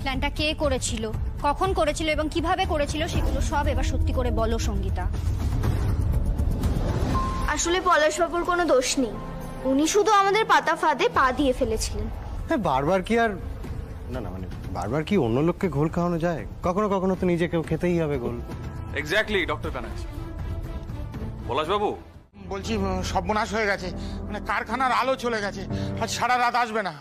প্ল্যানটা কে করেছিল, কখন করেছিল এবং কিভাবে করেছিল সেগুলো সব এবার সত্যি করে বলো সঙ্গীতা। আসলে পলাশবাবুর কোনো দোষ নেই, উনি শুধু আমাদের পাতা ফাঁদে পা দিয়ে ফেলেছিলেন। হ্যাঁ, বারবার কি আর না না মানে বারবার কি অন্য লোককে ঘোল খাওয়ানো যায়? কখনো কখনো তো নিজেকেও খেতেই হবে ঘোল। Exactly doctor Banerjee. পলাশবাবু বলছি সর্বনাশ হয়ে গেছে, মানে কারখানার আলো চলে গেছে, আজ সারা রাত আসবে না।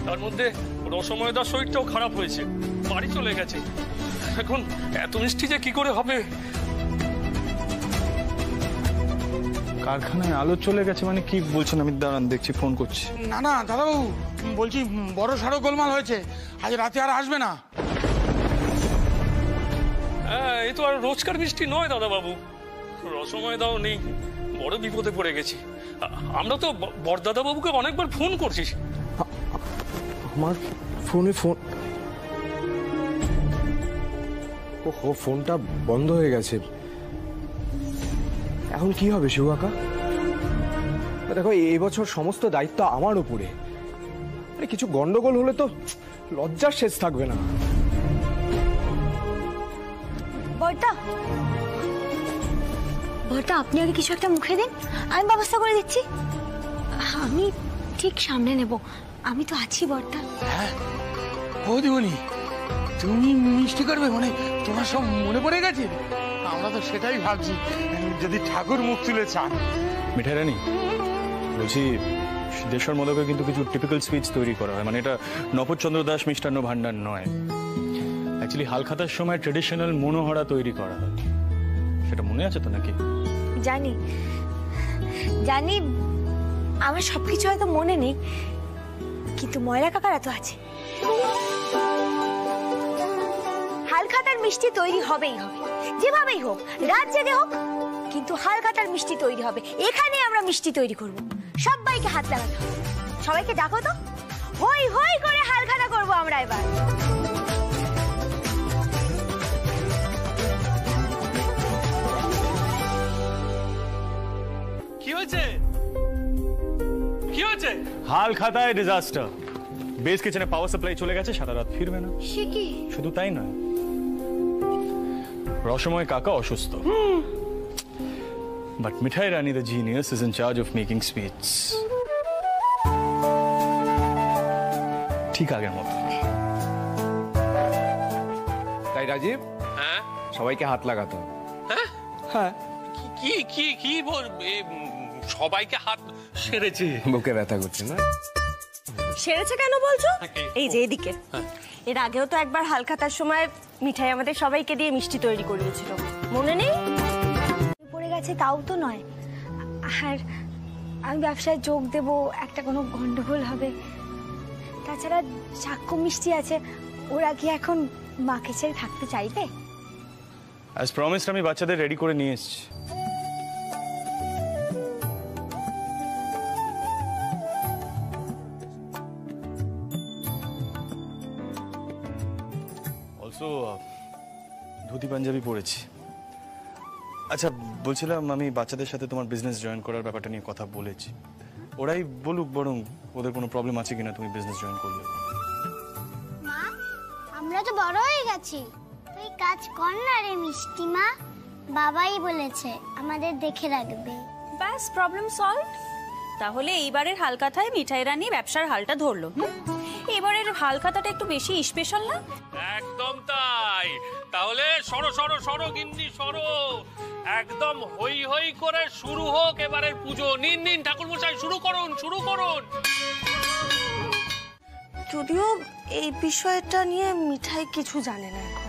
তার মধ্যে রসময়দার শরীরটাও খারাপ হয়েছে, বাড়ি চলে গেছে। এখন এত মিষ্টি যে কি করে হবে? কারখানায় আলো চলে গেছে মানে কি বলছেন? আমি দাঁড়ান দেখছি, ফোন করছি। না না দাদাবাবু, বলছি বড় সড়ো গোলমাল হয়েছে, আজ রাতে আর আসবে না। হ্যাঁ, এই তো আর রোজকার মিষ্টি নয় দাদা বাবু, রসময়দাও নেই, বড় বিপদে পড়ে গেছি। আমরা তো বড়দাদা বাবুকে অনেকবার ফোন করছি। আমার ফোনে ফোনটা বন্ধ হয়ে গেছে। এখন কি হবে শিবু কাকা? দেখো, এই বছর সমস্ত দায়িত্ব আমার উপরে। কিছু গন্ডগোল হলে তো লজ্জার শেষ থাকবে না। বর্দা, বর্দা আপনি আগে কিছু একটা মুখে দিন, আমি ব্যবস্থা করে দিচ্ছি। আমি ঠিক সামনে নেব, আমি তো আছি বর্দা। হ্যাঁ বৌদিমণি, তুমি মিষ্টি করবে মানে তোমার সব মনে পড়ে গেছে? আমরা তো সেটাই ভাবছি, যদি ঠাকুর মুখ তুলে চান। মিঠাই রানী বলছি, দেশের মদকে কিন্তু কিছু টিপিক্যাল সুইচ তৈরি করা হয়, মানে এটা নবচন্দ্র দাস মিষ্টান্ন ভান্ডার নয়। অ্যাকচুয়ালি হালখাতার সময় ট্রেডিশনাল মনোহরা তৈরি করা হয়, সেটা মনে আছে তো নাকি? জানি জানি, আমার সবকিছু হয়তো মনে নেই, কিন্তু ময়রা কাকারা তো আছে। হালখাতার মিষ্টি তৈরি হবেই হবে, যেভাবেই হোক, রাত জেগে হোক, কিন্তু হালখাতার মিষ্টি তৈরি হবে। এখানে আমরা মিষ্টি তৈরি করব, সবাইকে হাত লাগাতে হবে। সবাইকে ডাকো তো, হই হই করে হালখাতা করব আমরা এবার। হাল খাতায় ডিজাস্টার। বেস কিচেনে পাওয়ার সাপ্লাই চলে গেছে, সারা রাত ফিরবে না। সে কি? শুধু তাই নয়, রসময় কাকা অসুস্থ। But Mithai Rani, the genius, is in charge of making sweets. ঠিক আগের মতো। তাই রাজীব, হ্যাঁ সবাইকে হাত লাগাতে হবে। হ্যাঁ হ্যাঁ, কি কি কি বল, সবাইকে হাত সেরেছে। বুকে ব্যথা করছে না? সেরেছে কেন বলছো? এই যে এদিকে, এর আগেও তো একবার হালখাতার সময় মিঠাই আমাদের সবাইকে দিয়ে মিষ্টি তৈরি করিয়েছিল, মনে নেই? পড়ে গেছে তাও তো নয়। আর আমি ব্যবসায় যোগ দেব, একটা কোনো গন্ডগোল হবে। তাছাড়া সাক্ষ্য মিষ্টি আছে, ওরা কি এখন মাকে ছেড়ে থাকতে চাইবে? As promised, আমি বাচ্চাদের রেডি করে নিয়ে এসেছি। অলসো ধুতি পাঞ্জাবি পরেছি। আচ্ছা বলছিলাম, আমি বাচ্চাদের সাথে তোমার বিজনেস জয়েন করার ব্যাপারটা নিয়ে কথা বলেছি। ওরাই বলুক বরং ওদের কোনো প্রবলেম আছে কিনা তুমি বিজনেস জয়েন করলে। মা, আমরা তো বড় হয়ে গেছি, তুই কাজ কর না রে মিষ্টি মা। বাবাই বলেছে আমাদের দেখে রাখবে। ব্যাস, প্রবলেম সলভ। তাহলে এইবারের হালখাতায় মিঠাই রানী ব্যবসার হালটা ধরলো। এবারের হালখাতাটা একটু বেশি স্পেশাল না? একদম তাই। তাহলে সরো সরো সরো গিন্নি সরো, একদম হই হই করে শুরু হোক এবারের পুজো। নিন নিন ঠাকুর মশাই, শুরু করুন শুরু করুন। যদিও এই বিষয়টা নিয়ে মিঠাই কিছু জানে না এখন।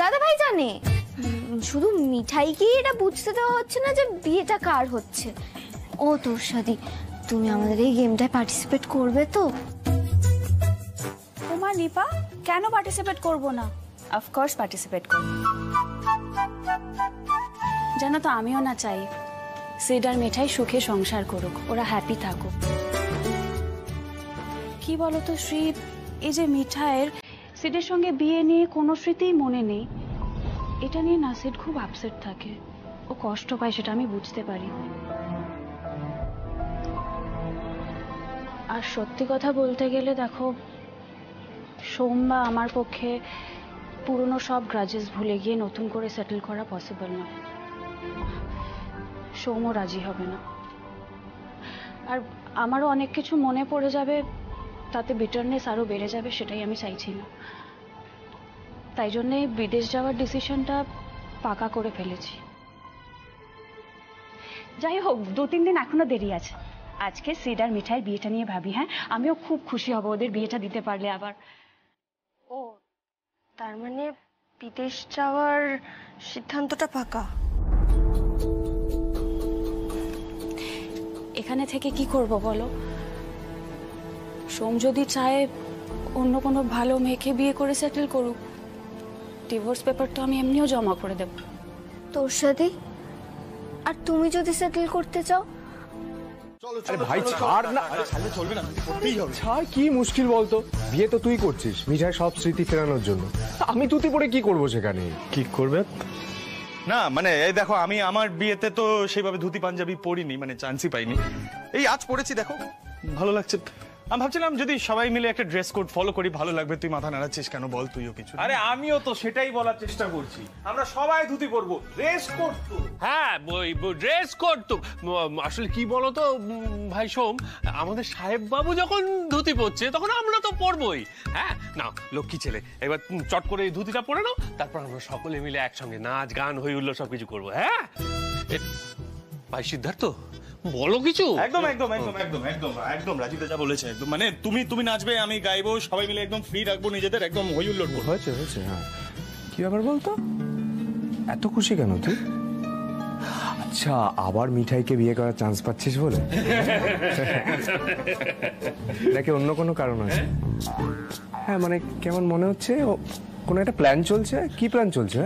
দাদা ভাই জানে, শুধু মিঠাইকে এটা বুঝতে দেওয়া হচ্ছে না যে বিয়েটা কার হচ্ছে। ও তোরসাদি, তুমি আমাদের এই গেমটায় পার্টিসিপেট করবে তো? তোমার নিপা, কেন পার্টিসিপেট করব না? অফকোর্স পার্টিসিপেট করব। জানো তো, আমিও না চাই সিড আর মিঠাই সুখে সংসার করুক, ওরা হ্যাপি থাকুক। কি বলো তো শ্রী, এই যে মিঠাইয়ের সিডের সঙ্গে বিয়ে নিয়ে কোনো স্মৃতিই মনে নেই, এটা নিয়ে না সিড খুব আপসেট থাকে। ও কষ্ট পায়, সেটা আমি বুঝতে পারি। আর সত্যি কথা বলতে গেলে দেখো, সোম বা আমার পক্ষে পুরনো সব গ্রাজেস ভুলে গিয়ে নতুন করে সেটেল করা পসিবল না। সোমও রাজি হবে না। আর আমারও অনেক কিছু মনে পড়ে যাবে, তাতে বিটারনেস আরো বেড়ে যাবে, সেটাই আমি চাইছি না। তাই জন্যে বিদেশ যাওয়ার ডিসিশনটা পাকা করে ফেলেছি। যাই হোক, 2-3 দিন এখনো দেরি আছে। আজকে সিড আর মিঠাইয়ের বিয়েটা নিয়ে ভাবি। হ্যাঁ, আমিও খুব খুশি হব ওদের বিয়েটা দিতে পারলে। আবার ও, তার মানে বিদেশ যাওয়ার সিদ্ধান্তটা পাকা? এখানে থেকে কি করব বলো? সোম যদি চায় অন্য কোনো ভালো মেয়েকে বিয়ে করে সেটেল করুক, ডিভোর্স পেপার তো আমি এমনিও জমা করে দেব। তোরসাদি, আর তুমি যদি সেটেল করতে চাও? আরে ভাই ছাড় না, চলবে না, ছাড়। কি মুশকিল বলতো, বিয়ে তো তুই করছিস মিঠাই সব স্মৃতি ফেরানোর জন্য। আমি তুতি পরে কি করব সেখানে? কি করবে না, মানে এই দেখো, আমি আমার বিয়েতে তো সেইভাবে ধুতি পাঞ্জাবি পরিনি, মানে চান্সই পাইনি। এই আজ পড়েছি, দেখো ভালো লাগছে। আমি ভাবছিলাম যদি সবাই মিলে একটা ড্রেস কোড ফলো করি ভালো লাগবে। তুই মাথা নাড়াচ্ছিস কেন বল? তুইও কিছু। আরে আমিও তো সেটাই বলার চেষ্টা করছি, আমরা সবাই ধুতি পরবো, ড্রেস কোড তো। হ্যাঁ, ড্রেস কোড তো। আসলে কি বলতো ভাই সোম, আমাদের সাহেব বাবু যখন ধুতি পরছে তখন আমরা তো পরবই। হ্যাঁ না, লক্ষ্মী ছেলে, এবার চট করে এই ধুতিটা পরে নাও, তারপর আমরা সকলে মিলে একসঙ্গে নাচ গান হই হুল্লোড় সবকিছু করবো। হ্যাঁ ভাই সিদ্ধার্থ, বলো কিছু। একদম একদম একদম একদম একদম একদম রাজীব যা বলেছে একদম, মানে তুমি নাচবে, আমি গাইবো, সবাই মিলে একদম ফ্রি রাখবো নিজেদের, একদম হই হুল্লোড় করবো। হয়েছে হয়েছে। হ্যাঁ, কি ব্যাপার বলতো, এত খুশি কেন তুই? আচ্ছা, আবার মিঠাইকে বিয়ে করার চান্স পাচ্ছিস বলে নাকি অন্য কোনো কারণ আছে? হ্যাঁ, মানে কেমন মনে হচ্ছে কোনো একটা প্ল্যান চলছে। কি প্ল্যান চলছে?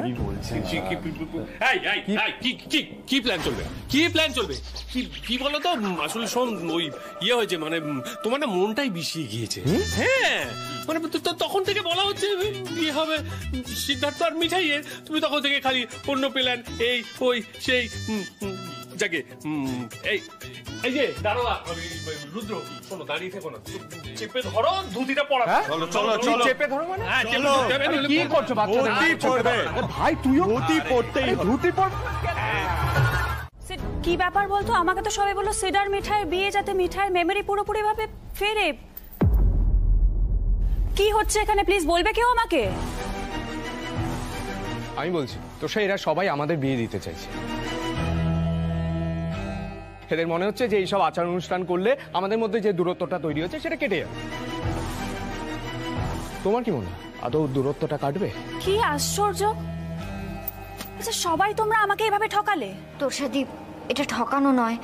কি প্ল্যান চলবে? কি প্ল্যান চলবে? কি বলো তো, আসলে শোন, ওই ইয়ে হয়েছে, মানে তোমার না মনটাই বিষিয়ে গিয়েছে। হ্যাঁ, মানে তখন থেকে বলা হচ্ছে বিয়ে হবে সিদ্ধার্থ আর মিঠাইয়ের, তুমি তখন থেকে খালি অন্য প্ল্যান, এই ওই সেই। যাকে এই যে দাঁড়া রুদ্র শোনো দাঁড়িয়ে থেকো না চেপে ধরো ধুতিটা পরা চলো চলো চলো চেপে ধরো মানে হ্যাঁ কি করছো বাচ্চাদের ধুতি পরবে ভাই তুইও ধুতি পরতেই ধুতি পর কি ব্যাপার বলতো? আমাকে তো সবাই বললো সিডার মিঠাইয়ের বিয়ে, যাতে মিঠাইয়ের মেমরি পুরোপুরি ভাবে ফেরে। কি হচ্ছে এখানে প্লিজ বলবে কেউ আমাকে? আমি বলছি তো এরা সবাই আমাদের বিয়ে দিতে চাইছে। এদের মনে হচ্ছে যে এইসব আচার অনুষ্ঠান করলে আমাদের মধ্যে যে দূরত্বটা তৈরি হচ্ছে সেটা কেটে যাবে। তোমার কি মনে হয় আদৌ দূরত্বটা কাটবে? কি আশ্চর্য! আচ্ছা সবাই তোমরা আমাকে এভাবে ঠকালে? তোষাদি, এটা ঠকানো নয়।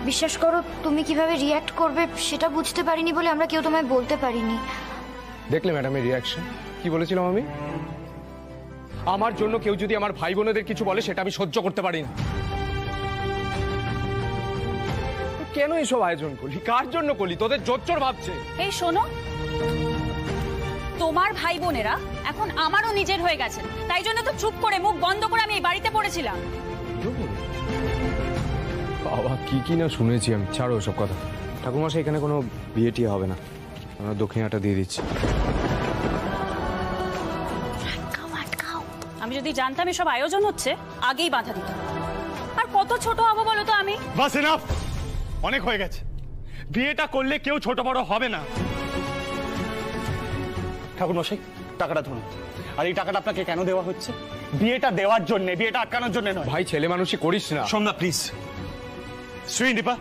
বিশ্বাস করো, তুমি কিভাবে রিয়্যাক্ট করবে সেটা বুঝতে পারিনি বলে আমরা কেউ তোমায় বলতে পারিনি। দেখলে ম্যাডামের রিয়াকশন? কি বলেছিলাম আমি? আমার জন্য কেউ যদি আমার ভাই বোনেদের কিছু বলে সেটা আমি সহ্য করতে পারি না। কেন এসব আয়োজন করলি? কার জন্য করলি? তোদের জোচ্চোর ভাবছে। এই শোনো, তোমার ভাই বোনেরা এখন আমারও নিজের হয়ে গেছে, তাই জন্য তো চুপ করে মুখ বন্ধ করে আমি এই বাড়িতে পড়েছিলাম। বাবা কি কি না শুনেছি আমি। ছাড়ো সব কথা। ঠাকুরমশাই এখানে কোনো বিয়ে টিয়ে হবে না, আমরা দক্ষিণাটা দিয়ে দিচ্ছি। আমি যদি জানতাম এসব আয়োজন হচ্ছে আগেই বাধা দিতাম। আর কত ছোট হবো বলো তো আমি? বাস এনাফ, অনেক হয়ে গেছে। বিয়েটা করলে কেউ ছোট বড় হবে না। ঠাকুরমশাই টাকাটা ধরুন। আর এই টাকাটা আপনাকে কেন দেওয়া হচ্ছে? বিয়েটা দেওয়ার জন্য, বিয়েটা আটকানোর জন্য নয়। ভাই ছেলে মানুষই করিস না। শোন না প্লিজ। শ্রী দীপা,